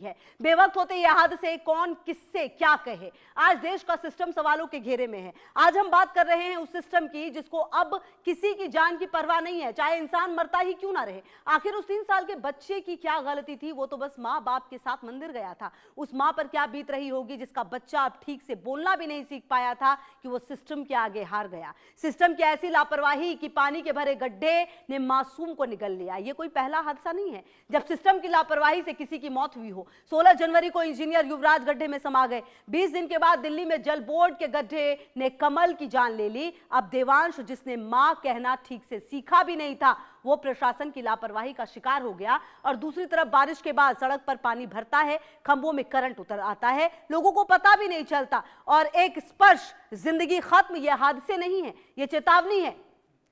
है। बेवक्त होते ये हादसे कौन किससे क्या कहे। आज देश का सिस्टम सवालों के घेरे में है। आज हम बात कर रहे हैं उस सिस्टम की जिसको अब किसी की जान की परवाह नहीं है, चाहे इंसान मरता ही क्यों ना रहे। आखिर उस 3 साल के बच्चे की क्या गलती थी? वो तो बस माँ बाप के साथ मंदिर गया था। उस माँ पर क्या बीत रही होगी जिसका बच्चा अब ठीक से बोलना भी नहीं सीख पाया था कि वो सिस्टम के आगे हार गया। सिस्टम की ऐसी लापरवाही कि पानी के भरे गड्ढे ने मासूम को निगल लिया। ये कोई पहला हादसा नहीं है जब सिस्टम की लापरवाही से किसी की मौत हुई हो। 16 जनवरी को इंजीनियर युवराज गड्ढे में समा गए। 20 दिन के बाद दिल्ली में जल बोर्ड के गड्ढे ने कमल की जान ले ली। अब देवांश, जिसने मां कहना ठीक से सीखा भी नहीं था, वो प्रशासन की लापरवाही का शिकार हो गया। और दूसरी तरफ बारिश के बाद सड़क पर पानी भरता है, खंभों में करंट उतर आता है, लोगों को पता भी नहीं चलता। और एक स्पर्श, जिंदगी खत्म। यह हादसे नहीं है, यह चेतावनी है।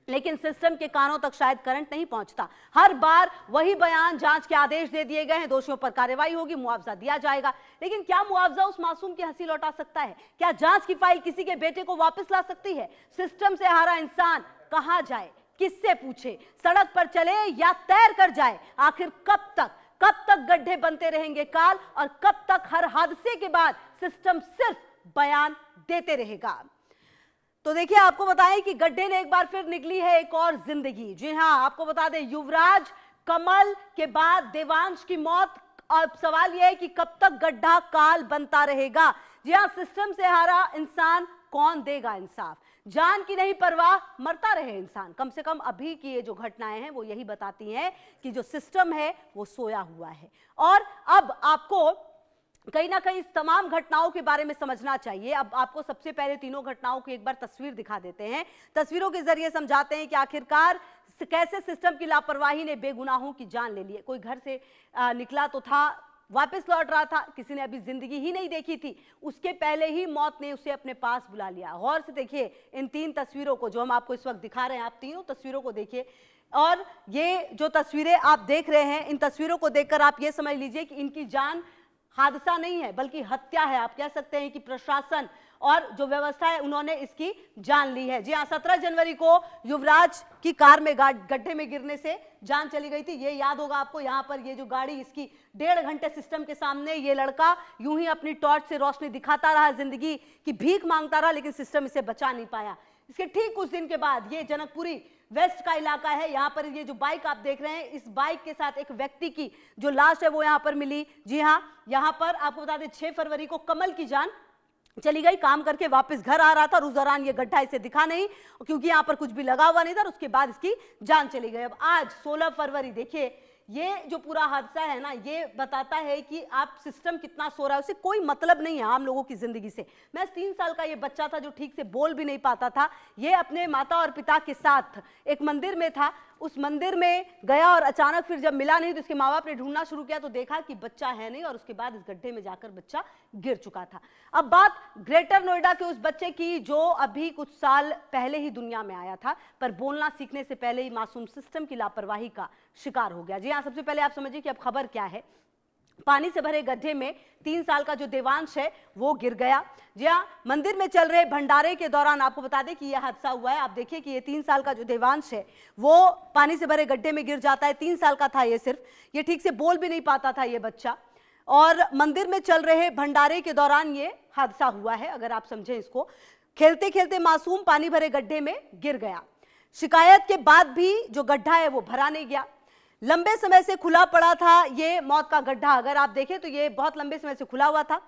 लेकिन सिस्टम के कानों तक शायद करंट नहीं पहुंचता। हर बार वही बयान, जांच के आदेश दे दिए गए हैं, दोषियों पर कार्रवाई होगी, मुआवजा दिया जाएगा। लेकिन क्या मुआवजा उस मासूम की हंसी लौटा सकता है? क्या जांच की फाइल किसी के बेटे को वापस ला सकती है? सिस्टम से हारा इंसान कहां जाए, किससे पूछे? सड़क पर चले या तैर कर जाए? आखिर कब तक गड्ढे बनते रहेंगे काल, और कब तक हर हादसे के बाद सिस्टम सिर्फ बयान देते रहेगा? तो देखिए, आपको बताएं कि गड्ढे ने एक बार फिर निकली है एक और जिंदगी। जी हां, आपको बता दें, युवराज, कमल के बाद देवांश की मौत। अब सवाल यह है कि कब तक गड्ढा काल बनता रहेगा। जी हां, सिस्टम से हारा इंसान कौन देगा इंसाफ? जान की नहीं परवाह, मरता रहे इंसान। कम से कम अभी की ये जो घटनाएं हैं वो यही बताती हैं कि जो सिस्टम है वो सोया हुआ है। और अब आपको कहीं ना कहीं इस तमाम घटनाओं के बारे में समझना चाहिए। अब आपको सबसे पहले तीनों घटनाओं की एक बार तस्वीर दिखा देते हैं। तस्वीरों के जरिए समझाते हैं कि आखिरकार कैसे सिस्टम की लापरवाही ने बेगुनाहों की जान ले ली है। कोई घर से निकला तो था, वापस लौट रहा था, किसी ने अभी जिंदगी ही नहीं देखी थी, उसके पहले ही मौत ने उसे अपने पास बुला लिया। गौर से देखिए इन 3 तस्वीरों को जो हम आपको इस वक्त दिखा रहे हैं। आप तीनों तस्वीरों को देखिए, और ये जो तस्वीरें आप देख रहे हैं, इन तस्वीरों को देखकर आप ये समझ लीजिए कि इनकी जान हादसा नहीं है बल्कि हत्या है। आप कह सकते हैं कि प्रशासन और जो व्यवस्था है उन्होंने इसकी जान ली है। जी हां, 17 जनवरी को युवराज की कार में गड्ढे में गिरने से जान चली गई थी। ये याद होगा आपको, यहां पर ये जो गाड़ी, इसकी 1.5 घंटे सिस्टम के सामने ये लड़का यूं ही अपनी टॉर्च से रोशनी दिखाता रहा, जिंदगी की भीख मांगता रहा, लेकिन सिस्टम इसे बचा नहीं पाया। इसके ठीक कुछ दिन के बाद ये जनकपुरी वेस्ट का इलाका है, यहां पर ये जो बाइक आप देख रहे हैं, इस बाइक के साथ एक व्यक्ति की जो लाश है वो यहां पर मिली। जी हां, यहां पर आपको बता दें 6 फरवरी को कमल की जान चली गई। काम करके वापस घर आ रहा था और उस दौरान ये गड्ढा इसे दिखा नहीं, क्योंकि यहां पर कुछ भी लगा हुआ नहीं था, और उसके बाद इसकी जान चली गई। अब आज 16 फरवरी, देखिए ये जो पूरा हादसा है ना, ये बताता है कि आप सिस्टम कितना सो रहा है, उसे कोई मतलब नहीं है आम लोगों की जिंदगी से। मैं 3 साल का ये बच्चा था जो ठीक से बोल भी नहीं पाता था, ये अपने माता और पिता के साथ एक मंदिर में था। उस मंदिर में गया और अचानक फिर जब मिला नहीं तो उसके माँ बाप ने ढूंढना शुरू किया, तो देखा कि बच्चा है नहीं, और उसके बाद इस गड्ढे में जाकर बच्चा गिर चुका था। अब बात ग्रेटर नोएडा के उस बच्चे की जो अभी कुछ साल पहले ही दुनिया में आया था, पर बोलना सीखने से पहले ही मासूम सिस्टम की लापरवाही का शिकार हो गया। जी हाँ, सबसे पहले आप समझिए कि अब खबर क्या है। पानी से भरे गड्ढे में 3 साल का जो देवांश है वो गिर गया। जी हाँ, मंदिर में चल रहे भंडारे के दौरान आपको बता दें कि यह हादसा हुआ है। आप देखिए कि ये 3 साल का जो देवांश है वो पानी से भरे गड्ढे में गिर जाता है। 3 साल का था ये, सिर्फ ये ठीक से बोल भी नहीं पाता था ये बच्चा, और मंदिर में चल रहे भंडारे के दौरान ये हादसा हुआ है। अगर आप समझें इसको, खेलते खेलते मासूम पानी भरे गड्ढे में गिर गया। शिकायत के बाद भी जो गड्ढा है वो भरा नहीं गया। लंबे समय से खुला पड़ा था ये मौत का गड्ढा। अगर आप देखें तो ये बहुत लंबे समय से खुला हुआ था।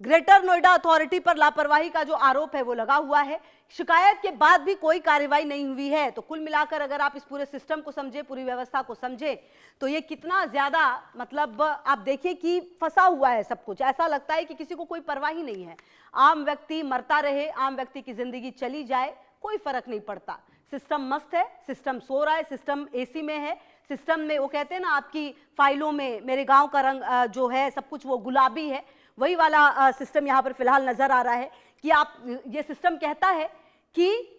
ग्रेटर नोएडा अथॉरिटी पर लापरवाही का जो आरोप है वो लगा हुआ है। शिकायत के बाद भी कोई कार्रवाई नहीं हुई है। तो कुल मिलाकर अगर आप इस पूरे सिस्टम को समझे, पूरी व्यवस्था को समझे, तो ये कितना ज्यादा, मतलब आप देखिए कि फंसा हुआ है सब कुछ। ऐसा लगता है कि किसी को कोई परवाह ही नहीं है। आम व्यक्ति मरता रहे, आम व्यक्ति की जिंदगी चली जाए, कोई फर्क नहीं पड़ता। सिस्टम मस्त है, सिस्टम सो रहा है, सिस्टम एसी में है, सिस्टम में वो कहते हैं ना, आपकी फाइलों में मेरे गांव का रंग जो है सब कुछ वो गुलाबी है, वही वाला सिस्टम यहां पर फिलहाल नजर आ रहा है। कि आप, ये सिस्टम कहता है कि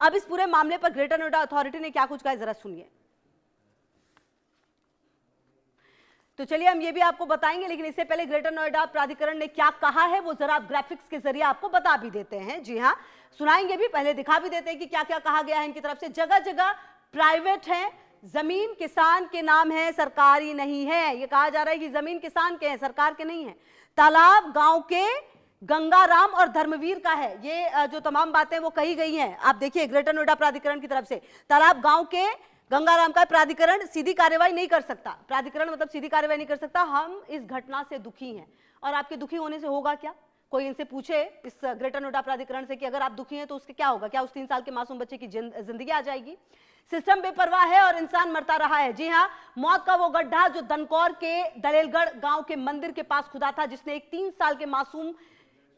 अब इस पूरे मामले पर ग्रेटर नोएडा अथॉरिटी ने क्या कुछ कहा, जरा सुनिए। तो चलिए हम ये भी आपको बताएंगे, लेकिन इससे पहले ग्रेटर नोएडा प्राधिकरण ने क्या कहा है वो जरा ग्राफिक्स के जरिए आपको बता भी देते हैं। जी हाँ, सुनाएंगे भी, पहले दिखा भी देते हैं कि क्या क्या कहा गया है इनकी तरफ से। जगह जगह प्राइवेट है, जमीन किसान के नाम है, सरकारी नहीं है। ये कहा जा रहा है कि जमीन किसान के हैं, सरकार के नहीं है। तालाब गांव के गंगाराम और धर्मवीर का है। ये जो तमाम बातें वो कही गई हैं, आप देखिए ग्रेटर नोएडा प्राधिकरण की तरफ से। तालाब गांव के गंगाराम का प्राधिकरण सीधी कार्यवाही नहीं कर सकता। प्राधिकरण मतलब सीधी कार्यवाही नहीं कर सकता। हम इस घटना से दुखी हैं। और आपके दुखी होने से होगा क्या? कोई इनसे पूछे इस ग्रेटर नोएडा प्राधिकरण से कि अगर आप दुखी हैं तो उसके क्या होगा? क्या उस 3 साल के मासूम बच्चे की जिंदगी आ जाएगी? सिस्टम बेपरवाह है और इंसान मरता रहा है। जी हां, मौत का वो गड्ढा जो दनकौर के दलेलगढ़ गांव के मंदिर के पास खुदा था, जिसने एक 3 साल के मासूम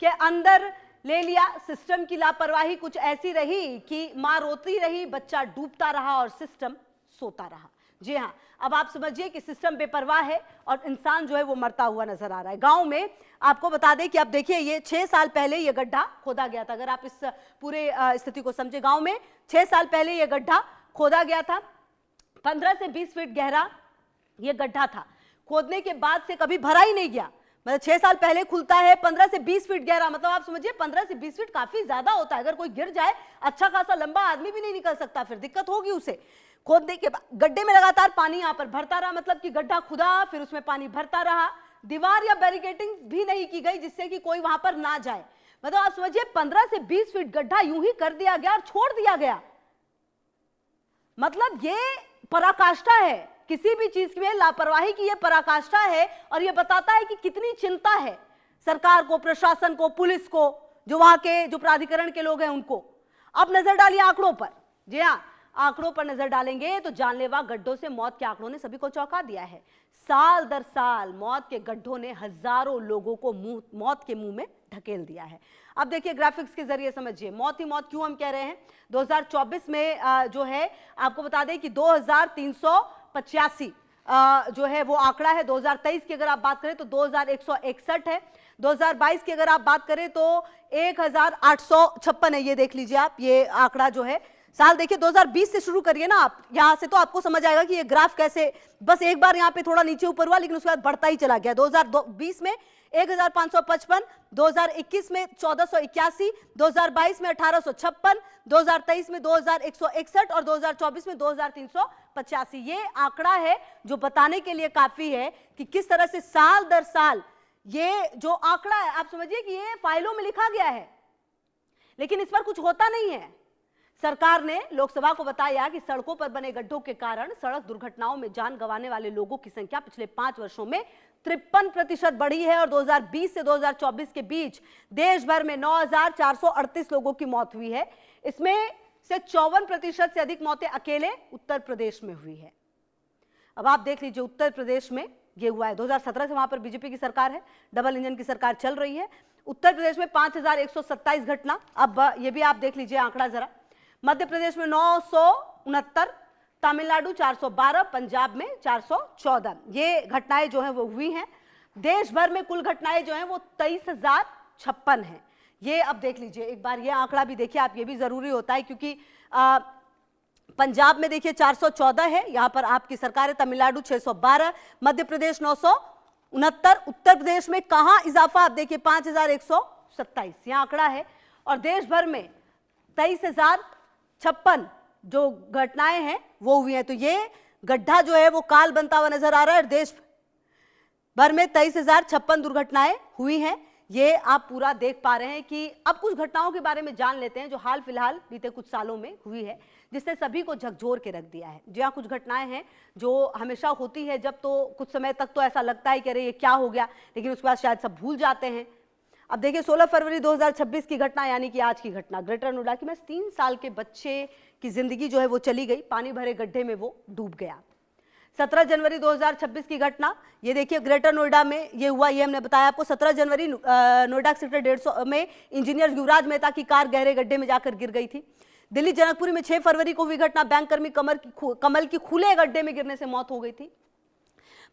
के अंदर ले लिया। सिस्टम की लापरवाही कुछ ऐसी रही कि मां रोती रही, बच्चा डूबता रहा और सिस्टम सोता रहा। जी हां, अब आप समझिए कि सिस्टम बेपरवाह है और इंसान जो है वो मरता हुआ नजर आ रहा है। गांव में आपको बता दें कि अब देखिए, ये 6 साल पहले ये गड्ढा खोदा गया था। अगर आप इस पूरे स्थिति को समझे, गांव में 6 साल पहले ये गड्ढा खोदा गया था। 15 से 20 फीट गहरा ये गड्ढा था। खोदने के बाद से कभी भरा ही नहीं गया। मतलब 6 साल पहले खुलता है, 15 से 20 फीट गहरा, मतलब आप समझिए 15 से 20 फीट काफी ज्यादा होता है। अगर कोई गिर जाए, अच्छा खासा लंबा आदमी भी नहीं निकल सकता, फिर दिक्कत होगी उसे। खोदने के बाद गड्ढे में लगातार पानी यहां पर भरता रहा, मतलब कि गड्ढा खुदा, फिर उसमें पानी भरता रहा। दीवार या बैरिकेडिंग भी नहीं की गई जिससे कि कोई वहां पर ना जाए। मतलब आप समझिए 15 से 20 फीट गड्ढा यूं ही कर दिया गया और छोड़ दिया गया। मतलब ये पराकाष्ठा है, किसी भी चीज में लापरवाही की ये पराकाष्ठा है। और ये बताता है कि कितनी चिंता है सरकार को, प्रशासन को, पुलिस को, जो वहां के जो प्राधिकरण के लोग हैं उनको। अब नजर डालिए आंकड़ों पर। जी हाँ, आंकड़ों पर नजर डालेंगे तो जानलेवा गड्ढों से मौत के आंकड़ों ने सभी को चौंका दिया है। साल दर साल मौत के गड्ढों ने हजारों लोगों को मौत के मुंह में ढकेल दिया है। अब देखिए ग्राफिक्स के जरिए समझिए मौत ही मौत क्यों हम कह रहे हैं। 2024 में जो है आपको बता दें कि 2385 जो है वो आंकड़ा है। 2023 की अगर आप बात करें तो 2161 है। 2022 की अगर आप बात करें तो 1856 है। ये देख लीजिए आप, ये आंकड़ा जो है साल देखिए 2020 से शुरू करिए ना आप, यहां से तो आपको समझ आएगा कि ये ग्राफ कैसे बस एक बार यहां पे थोड़ा नीचे ऊपर हुआ लेकिन उसके बाद बढ़ता ही चला गया। 2020 में 1555, 2021 में 1481, 2022 में 1856, 2023 में 2161 और 2024 में 2385। ये आंकड़ा है जो बताने के लिए काफी है कि किस तरह से साल दर साल ये जो आंकड़ा है, आप समझिए कि ये फाइलों में लिखा गया है लेकिन इस पर कुछ होता नहीं है। सरकार ने लोकसभा को बताया कि सड़कों पर बने गड्ढों के कारण सड़क दुर्घटनाओं में जान गंवाने वाले लोगों की संख्या पिछले 5 वर्षों में 53% बढ़ी है और 2020 से 2024 के बीच देश भर में 9,438 लोगों की मौत हुई है। इसमें से 54% से अधिक मौतें अकेले उत्तर प्रदेश में हुई है। अब आप देख लीजिए उत्तर प्रदेश में ये हुआ है। 2017 से वहां पर बीजेपी की सरकार है, डबल इंजन की सरकार चल रही है। उत्तर प्रदेश में 5127 घटना। अब ये भी आप देख लीजिए आंकड़ा जरा। मध्य प्रदेश में 969, तमिलनाडु 412, पंजाब में 414 ये घटनाएं जो हैं वो हुई हैं। देश भर में कुल घटनाएं जो हैं वो 23,056 हैं। ये अब देख लीजिए एक बार, ये आंकड़ा भी देखिए आप, ये भी जरूरी होता है क्योंकि पंजाब में देखिए 414 है, यहां पर आपकी सरकार है। तमिलनाडु 612, मध्य प्रदेश 969, उत्तर प्रदेश में कहां इजाफा, आप देखिए 5127 यह आंकड़ा है। और देश भर में 23,056 जो घटनाएं हैं वो हुई हैं। तो ये गड्ढा जो है वो काल बनता हुआ नजर आ रहा है। देश भर में 23,056 दुर्घटनाएं हुई हैं। ये आप पूरा देख पा रहे हैं कि अब कुछ घटनाओं के बारे में जान लेते हैं जो हाल फिलहाल बीते कुछ सालों में हुई है, जिसने सभी को झकझोर के रख दिया है। जहाँ कुछ घटनाएं हैं जो हमेशा होती है, जब तो कुछ समय तक तो ऐसा लगता है कि अरे ये क्या हो गया, लेकिन उसके बाद शायद सब भूल जाते हैं। अब देखिए 16 फरवरी 2026 की घटना, यानी कि आज की घटना, ग्रेटर नोएडा की में 3 साल के बच्चे की जिंदगी जो है वो चली गई, पानी भरे गड्ढे में वो डूब गया। 17 जनवरी 2026 की घटना, ये देखिए ग्रेटर नोएडा में ये हुआ, ये हमने बताया आपको। 17 जनवरी नोएडा सेक्टर 150 में इंजीनियर युवराज मेहता की कार गहरे गड्ढे में जाकर गिर गई थी। दिल्ली जनकपुरी में 6 फरवरी को हुई घटना, बैंक कर्मी कमल की खुले गड्ढे में गिरने से मौत हो गई थी।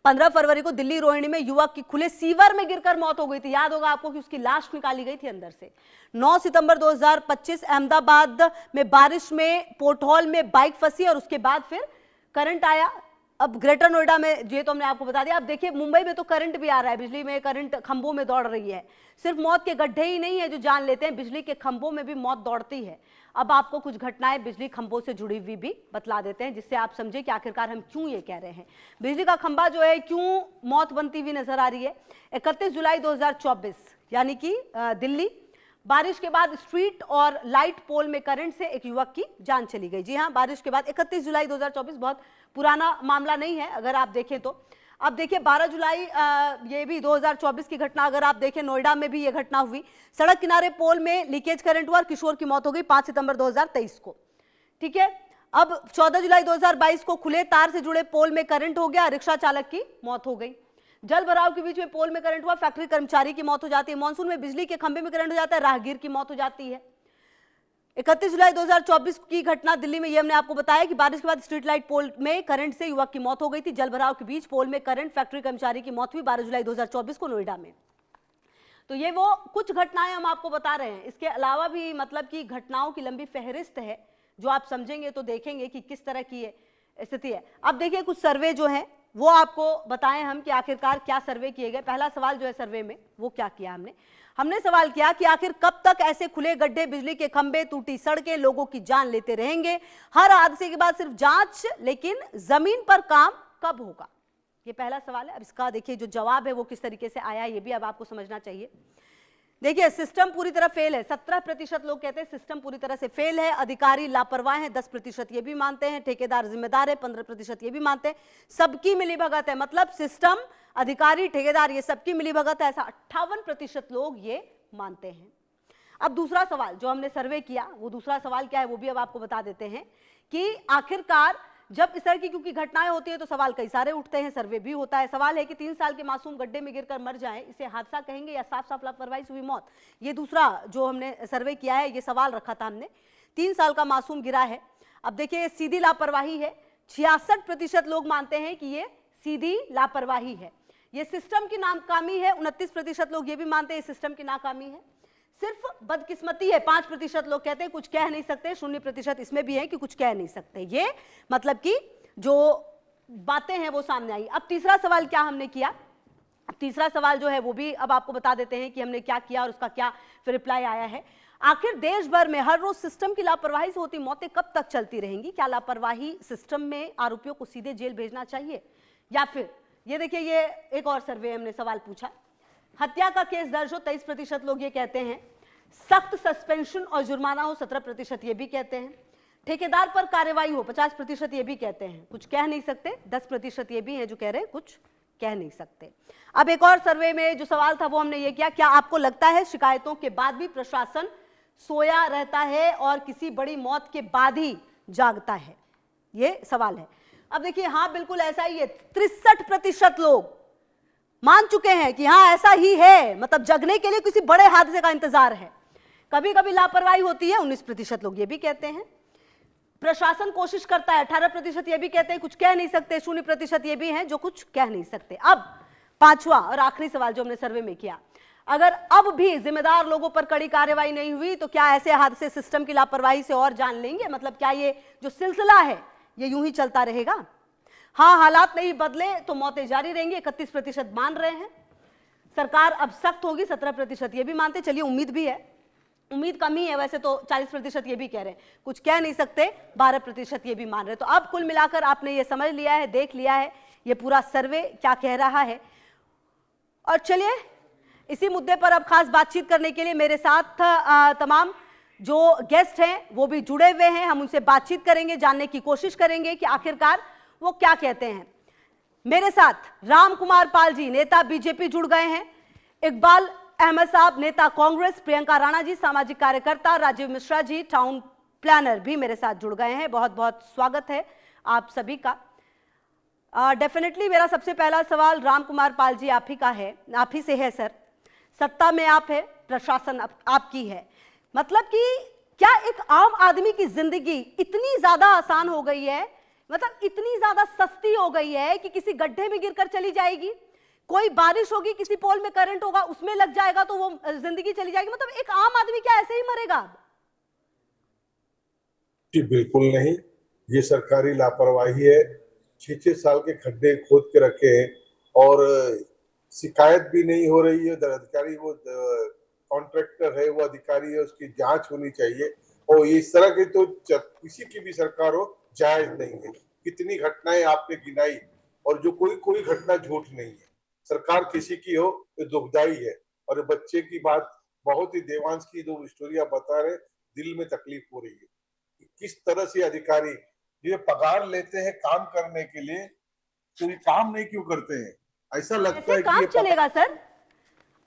15 फरवरी को दिल्ली रोहिणी में युवक की खुले सीवर में गिरकर मौत हो गई थी। याद होगा आपको कि उसकी लाश निकाली गई थी अंदर से। 9 सितंबर 2025 अहमदाबाद में बारिश में पोर्टहोल में बाइक फंसी और उसके बाद फिर करंट आया अब ग्रेटर नोएडा में ये तो हमने आपको बता दिया। अब देखिए मुंबई में तो करंट भी आ रहा है, बिजली में करंट खंभों में दौड़ रही है। सिर्फ मौत के गड्ढे ही नहीं है जो जान लेते हैं, बिजली के खंभों में भी मौत दौड़ती है। अब आपको कुछ घटनाएं बिजली खंभों से जुड़ी हुई भी बतला देते हैं, जिससे आप समझे कि आखिरकार हम क्यों ये कह रहे हैं। बिजली का खंभा जो है क्यों मौत बनती हुई नजर आ रही है। 31 जुलाई 2024 यानी कि दिल्ली, बारिश के बाद स्ट्रीट और लाइट पोल में करंट से एक युवक की जान चली गई। जी हां, बारिश के बाद 31 जुलाई 2024 बहुत पुराना मामला नहीं है अगर आप देखें तो। अब देखिए 12 जुलाई ये भी 2024 की घटना, अगर आप देखें नोएडा में भी ये घटना हुई। सड़क किनारे पोल में लीकेज करंट हुआ और किशोर की मौत हो गई 5 सितंबर 2023 को। ठीक है, अब 14 जुलाई 2022 को खुले तार से जुड़े पोल में करंट हो गया, रिक्शा चालक की मौत हो गई। जल भराव के बीच में पोल में करंट हुआ, फैक्ट्री कर्मचारी की मौत हो जाती है। मानसून में बिजली के खंभे में करंट हो जाता है, राहगीर की मौत हो जाती है। 31 जुलाई 2024 की घटना दिल्ली में, ये हमने आपको बताया कि बारिश के बाद स्ट्रीट लाइट पोल में करंट से युवक की मौत हो गई थी। जल भराव के बीच पोल में करंट, फैक्ट्री कर्मचारी की मौत हुई 12 जुलाई 2024 को नोएडा में। तो ये वो कुछ घटनाएं हम आपको बता रहे हैं। इसके अलावा भी मतलब कि घटनाओं की लंबी फहरिस्त है जो आप समझेंगे तो देखेंगे कि किस तरह की स्थिति है। अब देखिए कुछ सर्वे जो है वो आपको बताएं हम कि आखिरकार क्या सर्वे किए गए। पहला सवाल जो है सर्वे में वो क्या किया हमने सवाल किया कि आखिर कब तक ऐसे खुले गड्ढे, बिजली के खंभे, टूटी सड़कें लोगों की जान लेते रहेंगे। हर हादसे के बाद सिर्फ जांच, लेकिन जमीन पर काम कब होगा, ये पहला सवाल है। अब इसका देखिए जो जवाब है वो किस तरीके से आया, ये भी अब आपको समझना चाहिए। देखिए सिस्टम पूरी तरह फेल है, 17% लोग कहते हैं सिस्टम पूरी तरह से फेल है। अधिकारी लापरवाह हैं, 10% ये भी मानते हैं। ठेकेदार जिम्मेदार है, 15% ये भी मानते हैं। सबकी मिलीभगत है, मतलब सिस्टम, अधिकारी, ठेकेदार ये सबकी मिलीभगत है, ऐसा 58% लोग ये मानते हैं। अब दूसरा सवाल जो हमने सर्वे किया, वो दूसरा सवाल क्या है वो भी अब आपको बता देते हैं कि आखिरकार जब इस तरह की क्योंकि घटनाएं होती है तो सवाल कई सारे उठते हैं, सर्वे भी होता है। सवाल है कि 3 साल के मासूम गड्ढे में गिरकर मर जाएं, इसे हादसा कहेंगे या साफ साफ लापरवाही से हुई मौत। ये दूसरा जो हमने सर्वे किया है, ये सवाल रखा था हमने। 3 साल का मासूम गिरा है, अब देखिए सीधी लापरवाही है। 66% लोग मानते हैं कि ये सीधी लापरवाही है। ये सिस्टम की नाकामी है, 29% लोग ये भी मानते हैं सिस्टम की नाकामी है। सिर्फ बदकिस्मती है, 5% लोग कहते हैं कुछ कह नहीं सकते। 0% इसमें भी है कि कुछ कह नहीं सकते। ये मतलब कि जो बातें हैं वो सामने आई। अब तीसरा सवाल क्या हमने किया, अब तीसरा सवाल जो है वो भी अब आपको बता देते हैं कि हमने क्या किया और उसका क्या फिर रिप्लाई आया है। आखिर देश भर में हर रोज सिस्टम की लापरवाही से होती मौतें कब तक चलती रहेंगी? क्या लापरवाही सिस्टम में आरोपियों को सीधे जेल भेजना चाहिए, या फिर ये देखिए ये एक और सर्वे हमने सवाल पूछा, हत्या का केस दर्ज हो, 23% लोग ये कहते हैं। सख्त सस्पेंशन और जुर्माना हो, 17% ये भी कहते हैं। ठेकेदार पर कार्रवाई हो, 50% ये भी कहते हैं कुछ कह नहीं सकते। 10% ये भी है जो कह रहे हैं कुछ कह नहीं सकते। अब एक और सर्वे में जो सवाल था वो हमने ये किया, क्या आपको लगता है शिकायतों के बाद भी प्रशासन सोया रहता है और किसी बड़ी मौत के बाद ही जागता है? ये सवाल है। अब देखिए हाँ बिल्कुल ऐसा ही है, 63% लोग मान चुके हैं कि हाँ ऐसा ही है, मतलब जगने के लिए किसी बड़े हादसे का इंतजार है। कभी कभी लापरवाही होती है, 19% लोग ये भी कहते हैं। प्रशासन कोशिश करता है, 18% ये भी कहते हैं कुछ कह नहीं सकते। 0% ये भी हैं जो कुछ कह नहीं सकते। अब पांचवा और आखिरी सवाल जो हमने सर्वे में किया, अगर अब भी जिम्मेदार लोगों पर कड़ी कार्रवाई नहीं हुई तो क्या ऐसे हादसे सिस्टम की लापरवाही से और जान लेंगे? मतलब क्या ये जो सिलसिला है ये यूं ही चलता रहेगा? हाँ, हालात नहीं बदले तो मौतें जारी रहेंगी, 31% मान रहे हैं। सरकार अब सख्त होगी, 17% ये भी मानते। चलिए उम्मीद भी है, उम्मीद कम ही है वैसे तो, 40% ये भी कह रहे हैं कुछ कह नहीं सकते, 12% ये भी मान रहे। तो अब कुल मिलाकर आपने ये समझ लिया है, देख लिया है ये पूरा सर्वे क्या कह रहा है। और चलिए इसी मुद्दे पर अब खास बातचीत करने के लिए मेरे साथ तमाम जो गेस्ट हैं वो भी जुड़े हुए हैं। हम उनसे बातचीत करेंगे, जानने की कोशिश करेंगे कि आखिरकार वो क्या कहते हैं। मेरे साथ राम कुमार पाल जी, नेता बीजेपी, जुड़ गए हैं। इकबाल अहमद साहब, नेता कांग्रेस। प्रियंका राणा जी, सामाजिक कार्यकर्ता। राजीव मिश्रा जी, टाउन प्लानर, भी मेरे साथ जुड़ गए हैं। बहुत बहुत स्वागत है आप सभी का। डेफिनेटली मेरा सबसे पहला सवाल राम कुमार पाल जी आप ही से है सर। सत्ता में आप है, प्रशासन आपकी है, मतलब कि क्या एक आम आदमी की जिंदगी इतनी ज्यादा आसान हो गई है, मतलब इतनी ज्यादा सस्ती हो गई है कि किसी गड्ढे में गिरकर चली जाएगी, कोई बारिश होगी, किसी पोल में करंट होगा, उसमें लग जाएगा तो वो जिंदगी चली जाएगी? मतलब एक आम आदमी क्या ऐसे ही मरेगा? जी बिल्कुल नहीं, ये सरकारी लापरवाही है। 6-6 साल के खड्डे खोद के रखे हैं और शिकायत भी नहीं हो रही है। अधिकारी वो कॉन्ट्रैक्टर है, वो अधिकारी है, उसकी जांच होनी चाहिए। और इस तरह की तो किसी की भी सरकार हो जायज नहीं है। कितनी घटनाएं आपने गिनाई और जो कोई कोई घटना झूठ नहीं है। सरकार किसी की हो तो दुखदाई है। और बच्चे की बात बहुत ही, देवांश की जो स्टोरी आप बता रहे, दिल में तकलीफ हो रही है। किस तरह से अधिकारी ये पगार लेते हैं काम करने के लिए, तो ये काम नहीं क्यों करते हैं? ऐसा लगता है कि काम ये चलेगा सर?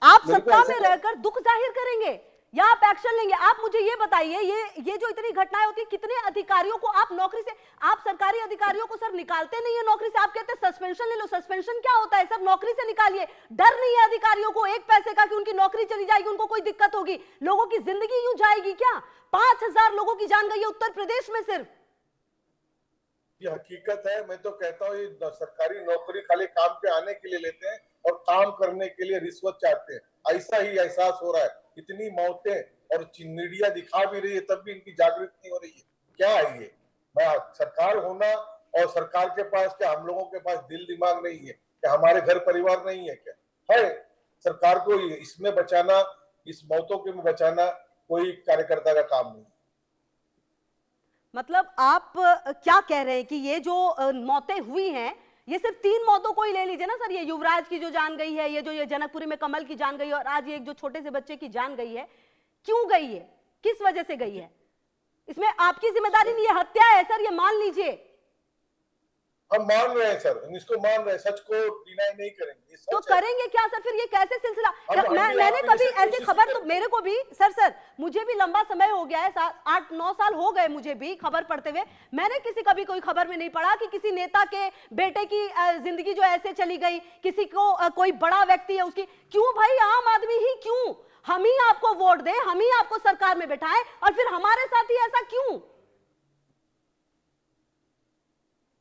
आप सत्ता में रहकर दुख जाहिर करेंगे या आप एक्शन लेंगे? आप मुझे ये बताइए, ये जो इतनी घटनाएं होती है, कितने अधिकारियों को आप नौकरी से, आप सरकारी अधिकारियों को सर निकालते नहीं है नौकरी से? आप कहते हैं सस्पेंशन ले लो। सस्पेंशन क्या होता है सर? नौकरी से निकालिए। डर नहीं है अधिकारियों को एक पैसे का कि उनकी नौकरी चली जाएगी, उनको कोई दिक्कत होगी? लोगों की जिंदगी यूं जाएगी क्या? 5,000 लोगों की जान गई है उत्तर प्रदेश में सिर्फ। ये हकीकत है। मैं तो कहता हूँ ये सरकारी नौकरी खाली काम पे आने के लिए लेते हैं और काम करने के लिए रिश्वत चाहते हैं। ऐसा ही एहसास हो रहा है। इतनी मौतें और मीडिया दिखा भी रही है, तब भी इनकी जागृति नहीं हो रही है। क्या है ये? सरकार होना और सरकार के पास क्या हम लोगों के पास दिल दिमाग नहीं है? क्या हमारे घर परिवार नहीं है? क्या है? सरकार को इसमें बचाना, इस मौतों के में बचाना कोई कार्यकर्ता का काम नहीं। मतलब आप क्या कह रहे हैं कि ये जो मौतें हुई हैं, ये सिर्फ 3 मौतों को ही ले लीजिए ना सर। ये युवराज की जो जान गई है, ये जनकपुरी में कमल की जान गई है, और आज ये एक जो छोटे से बच्चे की जान गई है, क्यों गई है, किस वजह से गई है? इसमें आपकी जिम्मेदारी नहीं है, हत्या है सर, ये मान लीजिए। हम मान रहे हैं सर, हम इसको मान रहे हैं, सच को डिनाई नहीं करेंगे। तो करेंगे क्या सर? फिर ये कैसे सिलसिला? मैंने कभी ऐसी खबर, तो मेरे को भी सर मुझे भी लंबा समय हो गया है, 8-9 साल हो गए मुझे भी खबर पढ़ते हुए। मैंने कभी कोई खबर में नहीं पढ़ा कि किसी नेता के बेटे की जिंदगी जो ऐसे चली गई, किसी को कोई बड़ा व्यक्ति है उसकी। क्यों भाई? आम आदमी ही क्यों? हम ही आपको वोट दें, हम ही आपको सरकार में बैठाएं, और फिर हमारे साथ ही ऐसा क्यों?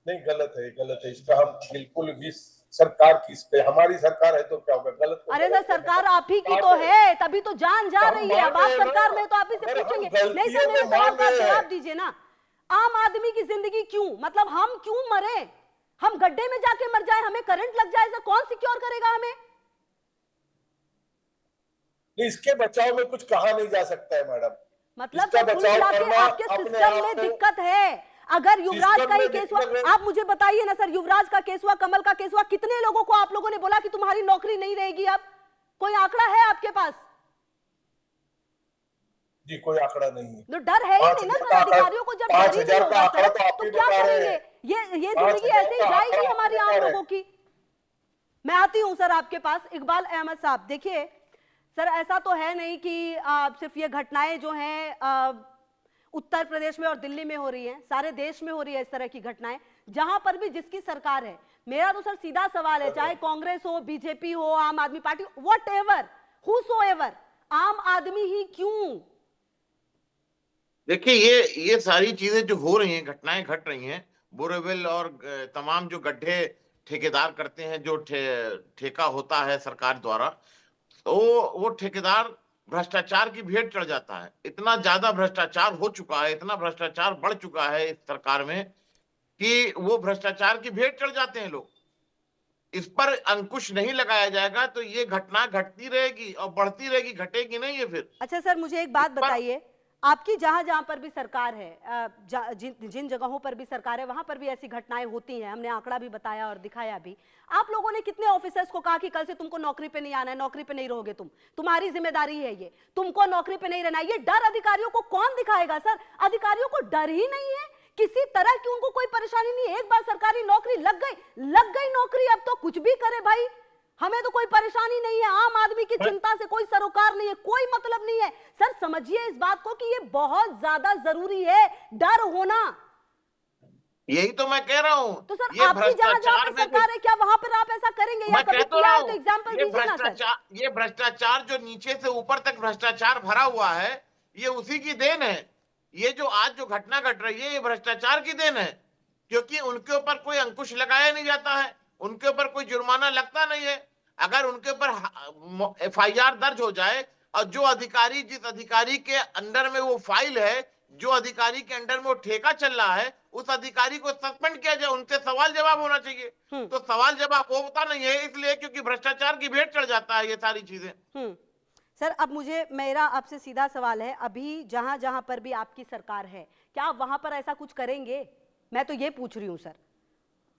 नहीं, गलत है। इसका हम बिल्कुल भी, सरकार की, हमारी सरकार है तो क्या होगा? गलत। अरे सर, सरकार आप ही की तो है, तभी तो जान जा रही है। अब आप सरकार में तो आप ही से पूछेंगे। नहीं सर, मेरे सवाल का जवाब दीजिए ना। आम आदमी की जिंदगी क्यों, मतलब हम क्यों मरे? हम गड्ढे में जाके मर जाए, हमें करंट लग जाए, सर कौन सिक्योर करेगा हमें? इसके बचाव में कुछ कहा नहीं जा सकता है मैडम। मतलब कुल मिला के आपके सिस्टम में दिक्कत है। अगर युवराज का ही केस हुआ, आप मुझे बताइए ना सर, युवराज का केस हुआ, कमल का केस हुआ, कितने लोगों को आप लोगों ने बोला कि तुम्हारी नौकरी नहीं रहेगी? अब कोई आंकड़ा है आपके पास? जी कोई आंकड़ा नहीं है। तो डर है ही नहीं ना सर अधिकारियों को। जब डर ही नहीं होगा सर, तो क्या करेंगे? ये जिंदगी ऐसे ही जाएगी हमारी आम लोगों की। मैं आती हूं सर आपके पास, इकबाल अहमद साहब। देखिए सर, ऐसा तो है नहीं कि सिर्फ ये घटनाएं जो हैं उत्तर प्रदेश में और दिल्ली में हो रही हैं, सारे देश में हो रही है इस तरह की घटनाएं। जहां पर भी जिसकी सरकार है, मेरा तो सर सीधा सवाल है, चाहे कांग्रेस हो, बीजेपी हो, आम आदमी पार्टी, व्हाटएवर, हूसोएवर, आम आदमी ही क्यों? देखिए ये सारी चीजें जो हो रही हैं, घटनाएं घट रही हैं, बोरेविल और तमाम जो गड्ढे ठेकेदार करते हैं, जो ठेका होता है सरकार द्वारा, तो वो ठेकेदार भ्रष्टाचार की भेंट चढ़ जाता है। इतना ज्यादा भ्रष्टाचार हो चुका है, इतना भ्रष्टाचार बढ़ चुका है इस सरकार में कि वो भ्रष्टाचार की भेंट चढ़ जाते हैं लोग। इस पर अंकुश नहीं लगाया जाएगा तो ये घटना घटती रहेगी और बढ़ती रहेगी, घटेगी नहीं है फिर। अच्छा सर, मुझे एक बात बताइए, आपकी जहां जहां पर भी सरकार है, जिन जगहों पर भी सरकार है, वहां पर भी ऐसी घटनाएं होती हैं, हमने आंकड़ा भी बताया और दिखाया भी। आप लोगों ने कितने ऑफिसर्स को कहा कि कल से तुमको नौकरी पे नहीं आना है, नौकरी पे नहीं रहोगे तुम, तुम्हारी जिम्मेदारी है ये, तुमको नौकरी पे नहीं रहना है? ये डर अधिकारियों को कौन दिखाएगा सर? अधिकारियों को डर ही नहीं है किसी तरह की, उनको कोई परेशानी नहीं है। एक बार सरकारी नौकरी लग गई नौकरी, अब तो कुछ भी करे भाई, हमें तो कोई परेशानी नहीं है। आम आदमी की चिंता से कोई सरोकार नहीं है, कोई मतलब नहीं है। सर समझिए इस बात को कि ये बहुत ज्यादा जरूरी है, डर होना। यही तो मैं कह रहा हूं। तो सर आपकी जहां जहां पर सरकार है, क्या वहां पर आप ऐसा करेंगे? या कभी किया है तो एग्जांपल दीजिए ना सर। ये भ्रष्टाचार जो नीचे से ऊपर तक भ्रष्टाचार भरा हुआ है, ये उसी की देन है। ये जो आज जो घटना घट रही है, ये भ्रष्टाचार की देन है, क्योंकि उनके ऊपर कोई अंकुश लगाया नहीं जाता है, उनके ऊपर कोई जुर्माना लगता नहीं है। अगर उनके ऊपर FIR दर्ज हो जाए और जो अधिकारी, जिस अधिकारी के अंडर में वो फाइल है, जो अधिकारी के अंडर में वो ठेका चल रहा है उस अधिकारी को सस्पेंड किया जाए, उनसे सवाल जवाब होना चाहिए। तो सवाल जवाब होता नहीं है, इसलिए क्योंकि भ्रष्टाचार की भेंट चढ़ जाता है ये सारी चीजें। सर, अब मेरा आपसे सीधा सवाल है, अभी जहां जहां पर भी आपकी सरकार है, क्या आप वहां पर ऐसा कुछ करेंगे? मैं तो ये पूछ रही हूं सर।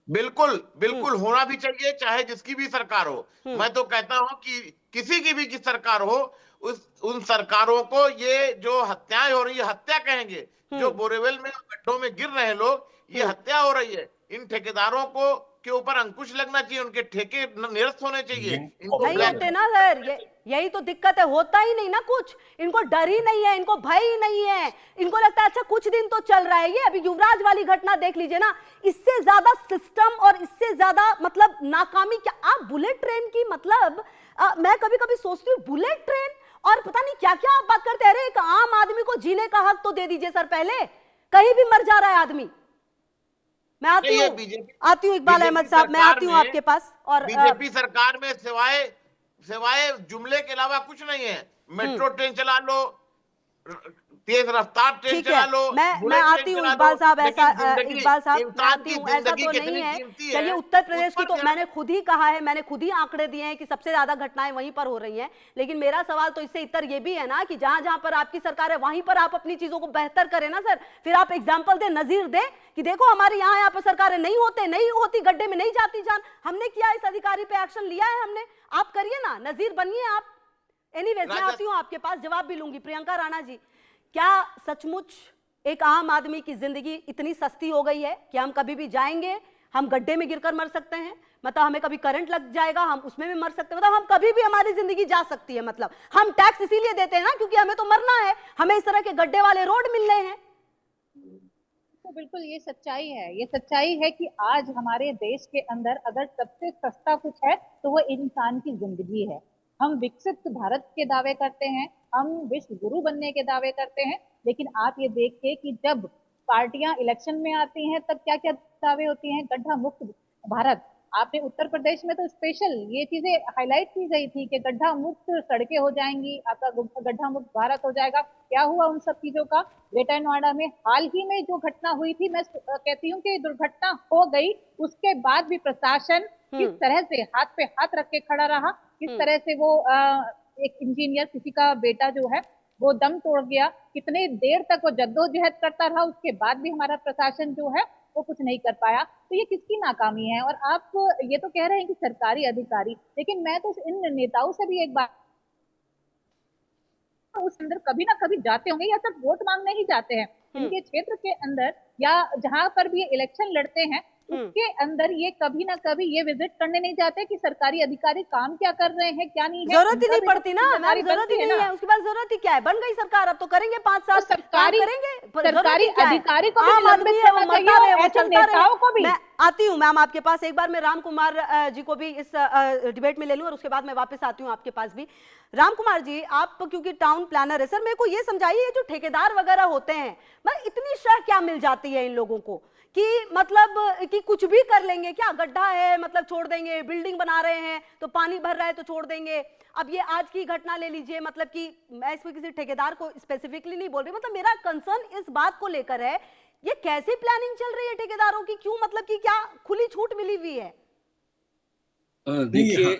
बिल्कुल बिल्कुल होना भी चाहिए, चाहे जिसकी भी सरकार हो। मैं तो कहता हूं कि किसी की भी सरकार हो, उन सरकारों को ये जो हत्याएं हो रही है, हत्या कहेंगे, जो बोरेवेल में गड्ढों में गिर रहे लोग, ये हत्या हो रही है। इन ठेकेदारों को के ऊपर अंकुश लगना चाहिए, उनके ठेके निरस्त होने चाहिए। इनको नहीं होते ना सर, यही तो दिक्कत है, होता ही नहीं ना कुछ। इनको डर ही नहीं है, इनको भय ही नहीं है, इनको लगता है अच्छा कुछ दिन तो चल रहा है। ये अभी युवराज वाली घटना देख लीजिए ना, इससे ज्यादा सिस्टम और इससे ज्यादा मतलब नाकामी क्या। आप बुलेट ट्रेन की मतलब मैं कभी कभी सोचती हूँ, बुलेट ट्रेन और पता नहीं क्या क्या आप बात करते हैं। अरे एक आम आदमी को जीने का हक तो दे दीजिए सर, पहले कहीं भी मर जा रहा है आदमी। मैं आती हूँ इकबाल अहमद साहब, मैं आती हूँ आपके पास। और बीजेपी सरकार में सिवाय जुमले के अलावा कुछ नहीं है। मेट्रो ट्रेन चला लो, तेज रफ्तार ट्रेन चला लो, मैं आती हूँ इकबाल साहब, ऐसा इकबाल साहब मैं आती हूँ, ऐसा तो नहीं है। चलिए उत्तर प्रदेश की तो मैंने खुद ही कहा है, मैंने खुद ही आंकड़े दिए हैं कि सबसे ज्यादा घटनाएं वहीं पर हो रही हैं। लेकिन मेरा सवाल तो इससे इतर ये भी है ना कि जहां जहां पर आपकी सरकार है वहीं पर आप अपनी चीजों को बेहतर करें ना सर। फिर आप एग्जाम्पल दे, नजीर दे कि देखो हमारे यहाँ पर सरकारें नहीं होती, गड्ढे में नहीं जाती जान, हमने किया, इस अधिकारी पे एक्शन लिया है हमने। आप करिए ना, नजीर बनिए आप। एनीवेज मैं आती हूँ आपके पास, जवाब भी लूंगी। प्रियंका राणा जी, क्या सचमुच एक आम आदमी की जिंदगी इतनी सस्ती हो गई है कि हम कभी भी जाएंगे, हम गड्ढे में गिरकर मर सकते हैं? मतलब हमें कभी करंट लग जाएगा, हम उसमें भी मर सकते हैं। मतलब हम कभी भी, हमारी जिंदगी जा सकती है। मतलब हम टैक्स इसीलिए देते हैं ना क्योंकि हमें तो मरना है, हमें इस तरह के गड्ढे वाले रोड मिल रहे हैं। तो बिल्कुल ये सच्चाई है, ये सच्चाई है कि आज हमारे देश के अंदर अगर सबसे सस्ता कुछ है तो वो इंसान की जिंदगी है। हम विकसित भारत के दावे करते हैं, हम विश्व गुरु बनने के दावे करते हैं, लेकिन आप ये देखिए कि जब पार्टियां इलेक्शन में आती हैं तब क्या क्या दावे होती हैं, गड्ढा मुक्त भारत। आपने उत्तर प्रदेश में तो स्पेशल ये चीजें हाईलाइट की गई थी कि गड्ढा मुक्त सड़कें हो जाएंगी, आपका गड्ढा मुक्त भारत हो जाएगा। क्या हुआ उन सब चीजों का? ग्रेटर नोएडा में हाल ही में जो घटना हुई थी, मैं कहती हूँ कि दुर्घटना हो गई, उसके बाद भी प्रशासन किस तरह से हाथ पे हाथ रख के खड़ा रहा, किस तरह से वो एक इंजीनियर, किसी का बेटा जो है वो दम तोड़ गया, कितने देर तक वो जद्दोजहद करता रहा, उसके बाद भी हमारा प्रशासन जो है वो कुछ नहीं कर पाया। तो ये किसकी नाकामी है? और आप ये तो कह रहे हैं कि सरकारी अधिकारी, लेकिन मैं तो इन नेताओं से भी एक बात, उस अंदर कभी ना कभी जाते होंगे या सिर्फ वोट मांगने ही जाते हैं, इनके क्षेत्र के अंदर या जहां पर भी इलेक्शन लड़ते हैं उसके अंदर ये कभी ना कभी ये विजिट करने नहीं जाते कि सरकारी अधिकारी काम क्या कर रहे हैं, क्या नहीं है। जरूरत ही नहीं पड़ती ना, जरूरत ही नहीं है, उसके बाद जरूरत ही क्या है? बन गई सरकार, अब तो करेंगे 5 साल सरकारी सरकारी अधिकारी को आम आदमी है, वो मरता रहे, वो चलता रहे। मैं आती हूँ मैम आपके पास, एक बार मैं राम कुमार जी को भी इस डिबेट में ले लूं और उसके बाद मैं वापस आती हूँ आपके पास भी। राम कुमार जी, आप क्योंकि टाउन प्लानर है सर, मेरे को ये समझाइए, जो ठेकेदार वगैरह होते हैं, इतनी शह क्या मिल जाती है इन लोगों को कि मतलब कि कुछ भी कर लेंगे क्या? गड्ढा है मतलब छोड़ देंगे, बिल्डिंग बना रहे हैं तो पानी भर रहा है तो छोड़ देंगे। अब ये आज की घटना ले लीजिए, मतलब कि मैं इसमें किसी ठेकेदार को स्पेसिफिकली नहीं बोल रही, मतलब मेरा कंसर्न इस बात को लेकर है, ये कैसी प्लानिंग चल रही है ठेकेदारों की? क्यों, मतलब कि क्या खुली छूट मिली हुई है? देखिए,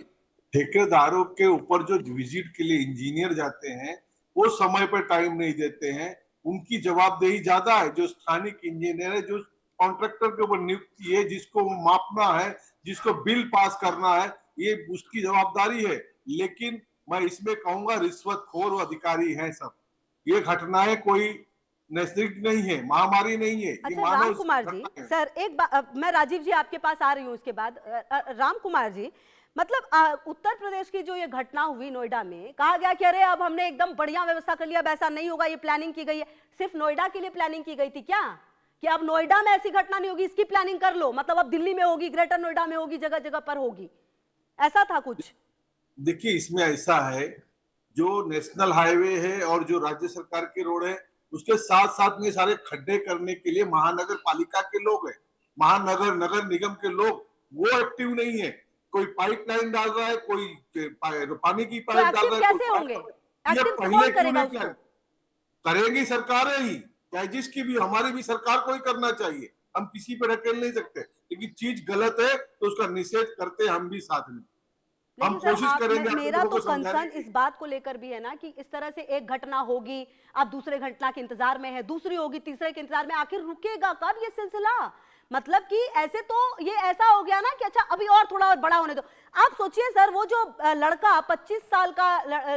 ठेकेदारों के ऊपर जो विजिट के लिए इंजीनियर जाते हैं वो समय पर टाइम नहीं देते हैं, उनकी जवाबदेही ज्यादा है। जो स्थानिक इंजीनियर है, जो कॉन्ट्रैक्टर के ऊपर नियुक्ति है, जिसको मापना है, जिसको बिल पास करना है, ये उसकी जवाबदारी है। लेकिन मैं इसमें कहूंगा रिश्वतखोर अधिकारी हैं सब। ये घटनाएं कोई नैसर्गिक नहीं है, महामारी नहीं है। अच्छा राम कुमार जी, सर एक बात, मैं राजीव जी आपके पास आ रही हूँ इसके बाद। राम कुमार जी, मतलब उत्तर प्रदेश की जो ये घटना हुई नोएडा में, कहा गया कि अरे अब हमने एकदम बढ़िया व्यवस्था कर लिया, अब ऐसा नहीं होगा, ये प्लानिंग की गई है। सिर्फ नोएडा के लिए प्लानिंग की गई थी क्या? कि अब नोएडा में ऐसी घटना नहीं होगी, इसकी प्लानिंग कर लो, मतलब अब दिल्ली में होगी, ग्रेटर नोएडा में होगी, जगह जगह पर होगी, ऐसा था कुछ? देखिए, इसमें ऐसा है, जो नेशनल हाईवे है और जो राज्य सरकार के रोड है, उसके साथ साथ में सारे खड्डे करने के लिए महानगर पालिका के लोग हैं, महानगर नगर निगम के लोग, वो एक्टिव नहीं है। कोई पाइपलाइन डाल रहा है, कोई पानी की पाइप डाल रहा है, कैसे होंगे? ये पहले क्यों नहीं करेंगी सरकारें ही। चाहे जिसकी भी, हमारी भी सरकार को ही करना चाहिए, हम किसी पे ढकेल नहीं सकते, लेकिन चीज गलत है तो उसका निषेध करते हम भी साथ में। हम लेकिन सर कोशिश आप करेंगे आप मेरा लोगों तो को समझाने कंसर्न की। इस बात को लेकर भी है ना कि इस तरह से एक घटना होगी, आप दूसरे घटना के इंतजार में है, दूसरी होगी, तीसरे के इंतजार में, आखिर रुकेगा कब ये सिलसिला? मतलब कि ऐसे तो ये ऐसा हो गया ना कि अच्छा अभी और थोड़ा और बड़ा होने दो। आप सोचिए सर, वो जो लड़का 25 साल का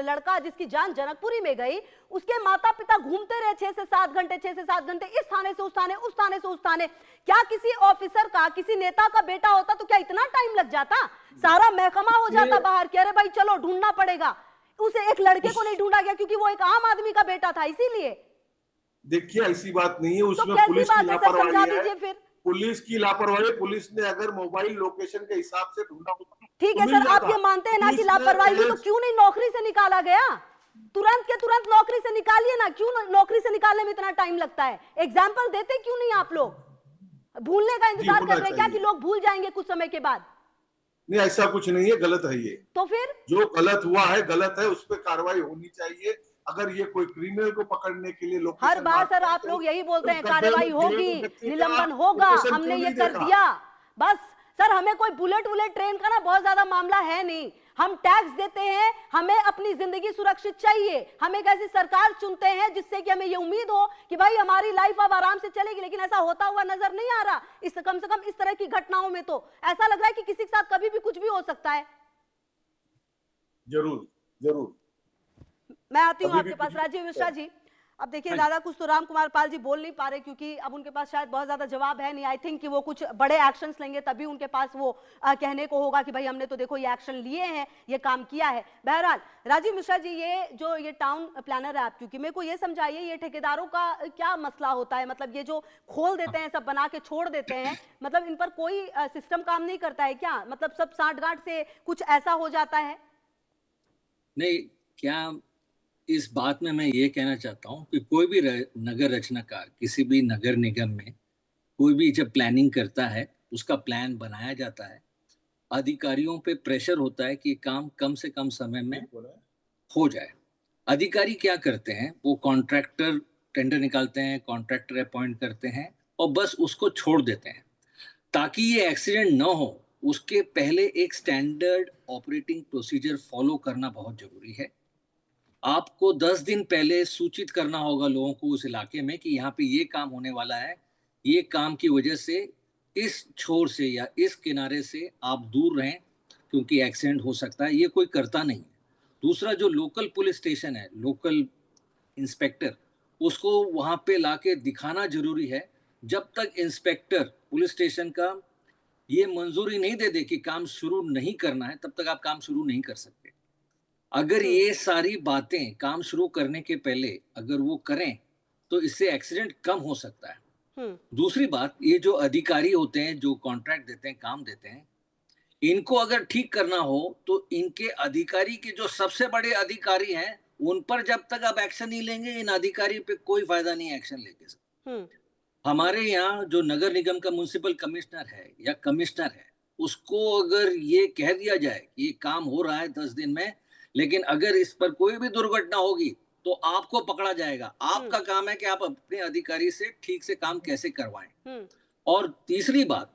लड़का जिसकी जान जनकपुरी में गई, उसके माता पिता घूमते रहे 6 से 7 घंटे, 6 से 7 घंटे, इस थाने से उस थाने, उस थाने से उस थाने। क्या किसी ऑफिसर का, किसी नेता का बेटा होता तो क्या इतना टाइम लग जाता? सारा महकमा हो जाता बाहर कि अरे भाई चलो ढूंढना पड़ेगा। उसे एक लड़के को नहीं ढूंढा गया क्योंकि वो एक आम आदमी का बेटा था, इसीलिए। देखिए ऐसी बात नहीं है, तो उसमें कैसी पुलिस की बात है सर, समझा लापरवाही दीजिए है। फिर। पुलिस की लापरवाही, पुलिस ने अगर मोबाइल लोकेशन के हिसाब से ढूंढा होता ठीक तो है मिल सर, आप जाता। ये मानते हैं ना कि पुलिस ने लापरवाही हुई, तो तेज- क्यों नहीं नौकरी से निकाला गया? तुरंत के तुरंत नौकरी से निकालिए ना, क्यों नौकरी से निकालने में इतना टाइम लगता है? एग्जाम्पल देते क्यों नहीं आप लोग? भूलने का इंतजार होना कर रहे हैं क्या चाहिए। कि लोग भूल जाएंगे कुछ समय के बाद? नहीं, ऐसा कुछ नहीं है, गलत है ये। तो फिर जो गलत हुआ है गलत है, उस पर कार्रवाई होनी चाहिए। अगर ये कोई क्रिमिनल को पकड़ने के लिए लोकेशन हर बार मांगते सर हैं आप तो लोग यही बोलते हैं उस गड्ढे कार्रवाई में गिरे होगी, व्यक्ति का निलंबन होगा, लोकेशन हमने क्यों ये नहीं कर देखा? दिया। बस सर, हमें कोई बुलेट वुलेट ट्रेन का ना बहुत ज्यादा मामला है नहीं। हम टैक्स देते हैं, हमें अपनी जिंदगी सुरक्षित चाहिए, हम एक ऐसी सरकार चुनते हैं जिससे कि हमें ये उम्मीद हो कि भाई हमारी लाइफ अब आराम से चलेगी। लेकिन ऐसा होता हुआ नजर नहीं आ रहा, इस कम से कम इस तरह की घटनाओं में तो ऐसा लग रहा है कि किसी के साथ कभी भी कुछ भी हो सकता है। जरूर जरूर। मैं आती हूँ अभी आपके भी पास, कुछ- राजीव मिश्रा जी। अब देखिए ज्यादा कुछ तो राम कुमार पाल जी बोल नहीं पा रहे क्योंकि अब उनके पास शायद बहुत ज्यादा जवाब है नहीं। आई थिंक कि वो कुछ बड़े एक्शंस लेंगे तभी उनके पास वो कहने को होगा कि भाई हमने तो देखो ये एक्शन लिए हैं, ये काम किया है। बहरहाल राजीव मिश्रा जी, ये टाउन प्लानर है आप, क्योंकि मेरे को ये समझाइए ये ठेकेदारों का क्या मसला होता है? मतलब ये जो खोल देते हैं, सब बना के छोड़ देते हैं, मतलब इन पर कोई सिस्टम काम नहीं करता है क्या? मतलब सब सांठगांठ से कुछ ऐसा हो जाता है? नहीं, क्या इस बात में मैं ये कहना चाहता हूँ कि कोई भी नगर रचनाकार किसी भी नगर निगम में कोई भी जब प्लानिंग करता है, उसका प्लान बनाया जाता है, अधिकारियों पे प्रेशर होता है कि काम कम से कम समय में हो जाए। अधिकारी क्या करते हैं, वो कॉन्ट्रैक्टर टेंडर निकालते हैं, कॉन्ट्रैक्टर अपॉइंट करते हैं और बस उसको छोड़ देते हैं। ताकि ये एक्सीडेंट न हो उसके पहले एक स्टैंडर्ड ऑपरेटिंग प्रोसीजर फॉलो करना बहुत जरूरी है। आपको 10 दिन पहले सूचित करना होगा लोगों को उस इलाके में कि यहाँ पे ये काम होने वाला है, ये काम की वजह से इस छोर से या इस किनारे से आप दूर रहें क्योंकि एक्सीडेंट हो सकता है। ये कोई करता नहीं है। दूसरा, जो लोकल पुलिस स्टेशन है, लोकल इंस्पेक्टर, उसको वहां पे लाके दिखाना जरूरी है। जब तक इंस्पेक्टर पुलिस स्टेशन का ये मंजूरी नहीं दे दे कि काम शुरू नहीं करना है, तब तक आप काम शुरू नहीं कर सकते। अगर ये सारी बातें काम शुरू करने के पहले अगर वो करें तो इससे एक्सीडेंट कम हो सकता है। दूसरी बात, ये जो अधिकारी होते हैं जो कॉन्ट्रैक्ट देते हैं, काम देते हैं, इनको अगर ठीक करना हो तो इनके अधिकारी के जो सबसे बड़े अधिकारी हैं उन पर जब तक आप एक्शन नहीं लेंगे, इन अधिकारी पे कोई फायदा नहीं है एक्शन लेके। हमारे यहाँ जो नगर निगम का म्युनिसिपल कमिश्नर है या कमिश्नर है, उसको अगर ये कह दिया जाए कि ये काम हो रहा है 10 दिन में, लेकिन अगर इस पर कोई भी दुर्घटना होगी तो आपको पकड़ा जाएगा। आपका काम है कि आप अपने अधिकारी से ठीक से काम कैसे करवाएं। और तीसरी बात,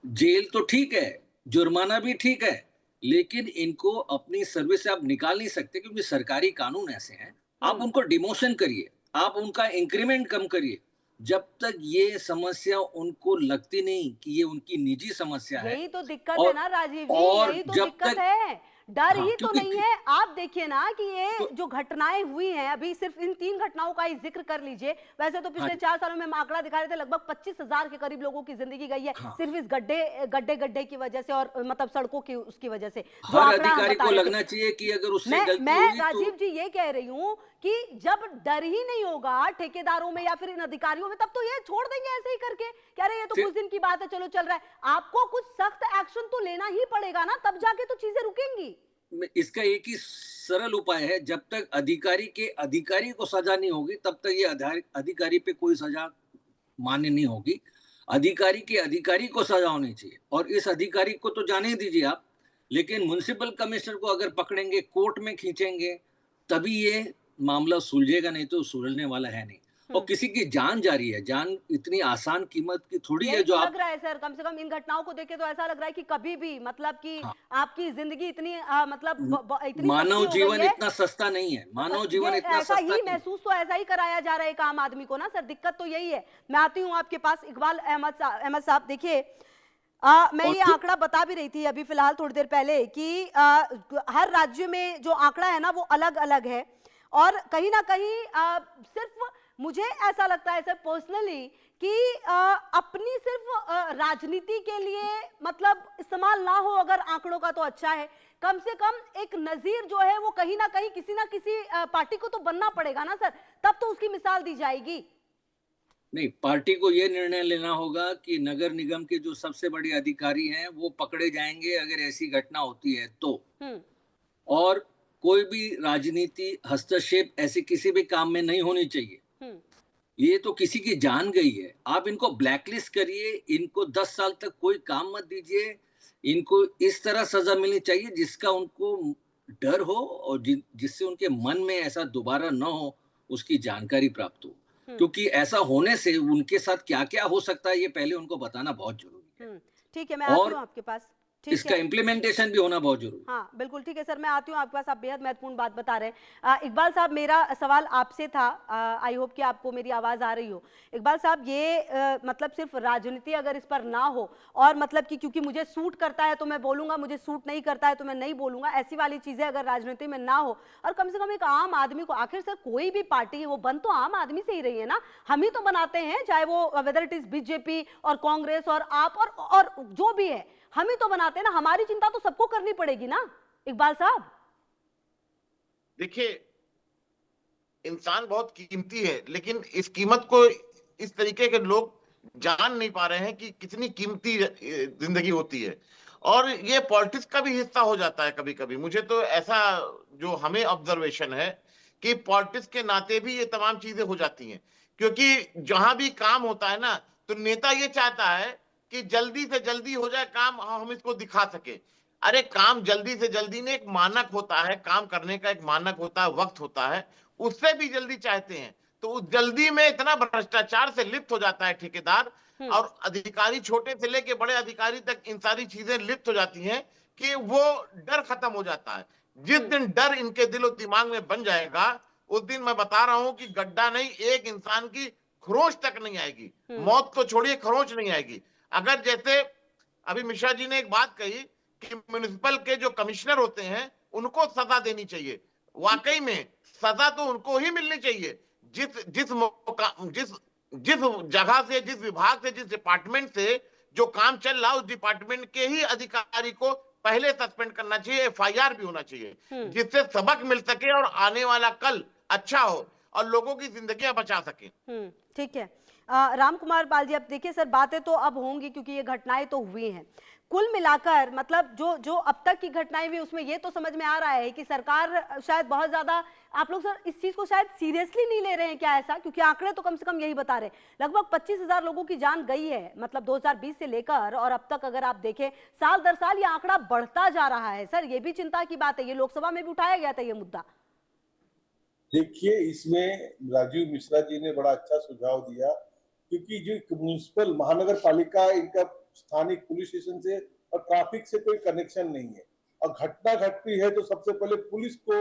जेल तो ठीक है, जुर्माना भी ठीक है, लेकिन इनको अपनी सर्विस से आप निकाल नहीं सकते क्योंकि सरकारी कानून ऐसे हैं। आप उनको डिमोशन करिए, आप उनका इंक्रीमेंट कम करिए, जब तक ये समस्या उनको लगती नहीं कि ये उनकी निजी समस्या है। यही तो दिक्कत है ना राजीव जी, यही तो दिक्कत है। डर ही तो नहीं है। आप देखिए ना कि ये जो घटनाएं हुई हैं, अभी सिर्फ इन 3 घटनाओं का ही जिक्र कर लीजिए। वैसे तो पिछले 4 सालों में आंकड़ा दिखा रहे थे लगभग 25,000 के करीब लोगों की जिंदगी गई है सिर्फ इस गड्ढे की वजह से और मतलब सड़कों की उसकी वजह से। जो हर अधिकारी को लगना चाहिए कि अगर उससे गलती मैं हुई राजीव जी ये कह रही हूँ कि जब डर ही नहीं होगा ठेकेदारों में या फिर इन अधिकारियों में, तब तो ये छोड़ देंगे ऐसे ही करके, कह रहे ये तो कुछ दिन की बात है, चलो चल रहा है। आपको कुछ सख्त एक्शन तो लेना ही पड़ेगा ना, तब जाके तो चीजें रुकेंगी। इसका एक ही सरल उपाय है, जब तक अधिकारी को सजा नहीं होगी तब तक ये अधिकारी पे कोई सजा मान्य नहीं होगी। अधिकारी को सजा होनी चाहिए और इस अधिकारी को तो जाने ही दीजिए आप, लेकिन म्युनिसिपल कमिश्नर को अगर पकड़ेंगे, कोर्ट में खींचेंगे, तभी ये मामला सुलझेगा, नहीं तो सुलझने वाला है नहीं। और किसी की जान जा रही है। जान इतनी आसान कीमत की थोड़ी है यही जो तो आप। लग रहा है सर, कम से कम इन घटनाओं को देखे तो ऐसा लग रहा है कि कभी भी मतलब कि हाँ, आपकी जिंदगी इतनी इतनी सस्ती मानव हो जीवन गई है। इतना सस्ता नहीं है, मानव ये जीवन इतना ऐसा सस्ता ही नहीं। महसूस तो ऐसा ही कराया जा रहा है एक आम आदमी को ना सर, दिक्कत तो यही है। मैं आती हूँ आपके पास, इकबाल अहमद साहब, देखिए मैं और ये आंकड़ा बता भी रही थी अभी फिलहाल थोड़ी देर पहले कि हर राज्य में जो आंकड़ा है ना वो अलग अलग है, और कहीं ना कहीं सिर्फ मुझे ऐसा लगता है सर पर्सनली कि अपनी सिर्फ राजनीति के लिए मतलब इस्तेमाल ना हो अगर आंकड़ों का तो अच्छा है। कम से कम एक नजीर जो है वो कहीं ना किसी पार्टी को तो बनना पड़ेगा ना सर, तब तो उसकी मिसाल दी जाएगी। नहीं, पार्टी को यह निर्णय लेना होगा कि नगर निगम के जो सबसे बड़े अधिकारी हैं वो पकड़े जाएंगे अगर ऐसी घटना होती है तो। और कोई भी राजनीति हस्तक्षेप ऐसे किसी भी काम में नहीं होनी चाहिए। ये तो किसी की जान गई है, आप इनको ब्लैकलिस्ट करिए, इनको 10 साल तक कोई काम मत दीजिए, इनको इस तरह सजा मिलनी चाहिए जिसका उनको डर हो और जिससे उनके मन में ऐसा दोबारा न हो, उसकी जानकारी प्राप्त हो। क्योंकि ऐसा होने से उनके साथ क्या क्या हो सकता है ये पहले उनको बताना बहुत जरूरी है। ठीक है, मैं आती हूँ आपके पास। ठीक इसका है, इम्प्लीमेंटेशन भी होना बहुत जरूरी है। हाँ बिल्कुल ठीक है सर, मैं आती हूँ आपके पास, आप बेहद महत्वपूर्ण बात बता रहे हैं। इकबाल साहब, मेरा सवाल आपसे था, आई होप कि आपको मेरी आवाज आ रही हो। इकबाल साहब, ये मतलब सिर्फ राजनीति अगर इस पर ना हो और मतलब कि क्योंकि मुझे सूट करता है तो मैं बोलूंगा, मुझे सूट नहीं करता है तो मैं नहीं बोलूंगा, ऐसी वाली चीजें अगर राजनीति में ना हो, और कम से कम एक आम आदमी को, आखिर सर कोई भी पार्टी है वो बन तो आम आदमी से ही रही है ना, हम ही तो बनाते हैं, चाहे वो वेदर इट इज बीजेपी और कांग्रेस और आप और जो भी है, हम ही तो बनाते हैं ना, हमारी चिंता तो सबको करनी पड़ेगी ना इकबाल साहब। देखिए, इंसान बहुत कीमती है, लेकिन इस कीमत को इस तरीके के लोग जान नहीं पा रहे हैं कि कितनी कीमती जिंदगी होती है, और ये पॉलिटिक्स का भी हिस्सा हो जाता है कभी कभी। मुझे तो ऐसा जो हमें ऑब्जर्वेशन है कि पॉलिटिक्स के नाते भी ये तमाम चीजें हो जाती हैं, क्योंकि जहां भी काम होता है ना तो नेता ये चाहता है कि जल्दी से जल्दी हो जाए काम, हम इसको दिखा सके। अरे काम जल्दी से जल्दी ने एक मानक होता है, काम करने का एक मानक होता है, वक्त होता है, उससे भी जल्दी चाहते हैं। तो उस जल्दी में इतना भ्रष्टाचार से लिप्त हो जाता है ठेकेदार, और अधिकारी छोटे से लेके बड़े अधिकारी तक इन सारी चीजें लिप्त हो जाती हैं कि वो डर खत्म हो जाता है। जिस दिन डर इनके दिलो दिमाग में बन जाएगा, उस दिन मैं बता रहा हूं कि गड्ढा नहीं, एक इंसान की खरोंच तक नहीं आएगी, मौत तो छोड़िए खरोंच नहीं आएगी। अगर जैसे अभी मिश्रा जी ने एक बात कही कि म्युनिसिपल के जो कमिश्नर होते हैं उनको सजा देनी चाहिए, वाकई में सजा तो उनको ही मिलनी चाहिए। जिस जिस जिस जिस जगह से, जिस विभाग से, जिस डिपार्टमेंट से जो काम चल रहा है, उस डिपार्टमेंट के ही अधिकारी को पहले सस्पेंड करना चाहिए, एफआईआर भी होना चाहिए, जिससे सबक मिल सके और आने वाला कल अच्छा हो और लोगों की जिंदगियां बचा सके। ठीक है, राम कुमार पाल जी, अब देखिए सर, बातें तो अब होंगी क्योंकि ये घटनाएं तो हुई हैं। कुल मिलाकर मतलब जो अब तक की घटनाएं हुई उसमें ये तो समझ में आ रहा है कि सरकार शायद बहुत ज्यादा, आप लोग सर इस चीज को शायद सीरियसली नहीं ले रहे हैं क्या ऐसा? क्योंकि आंकड़े तो कम से कम यही बता रहे हैं, लगभग 25,000 लोगों की जान गई है, मतलब 2020 से लेकर और अब तक अगर आप देखें साल दर साल ये आंकड़ा बढ़ता जा रहा है। सर ये भी चिंता की बात है, ये लोकसभा में भी उठाया गया था ये मुद्दा। देखिए, इसमें राजीव मिश्रा जी ने बड़ा अच्छा सुझाव दिया, क्योंकि जो म्युनिसिपल महानगर पालिका, इनका स्थानिक पुलिस स्टेशन से और ट्रैफिक से कोई कनेक्शन नहीं है, और घटना घटती है तो सबसे पहले पुलिस को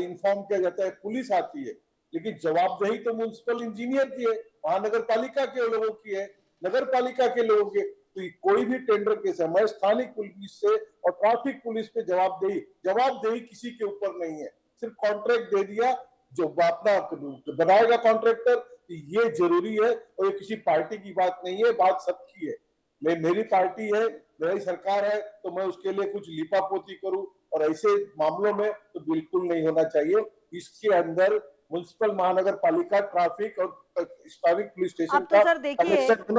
इन्फॉर्म किया जाता है, पुलिस आती है, लेकिन जवाबदेही तो म्युनिसिपल इंजीनियर की है, महानगर पालिका के लोगों की है, नगर पालिका के लोगों की। तो कोई भी टेंडर के समय स्थानिक पुलिस से और ट्रैफिक पुलिस पे जवाबदेही किसी के ऊपर नहीं है, सिर्फ कॉन्ट्रैक्ट दे दिया, जो अपना बनाएगा कॉन्ट्रैक्टर, ये जरूरी है। और ये किसी पार्टी की बात नहीं है, बात सबकी है। मेरी पार्टी है, मेरी सरकार है, तो मैं उसके लिए कुछ लिपापोती करूं, और ऐसे मामलों में तो बिल्कुल नहीं होना चाहिए। इसके अंदर म्युनिसिपल महानगर पालिका, ट्रैफिक और स्थानिक पुलिस स्टेशन तो सर देखिए, तो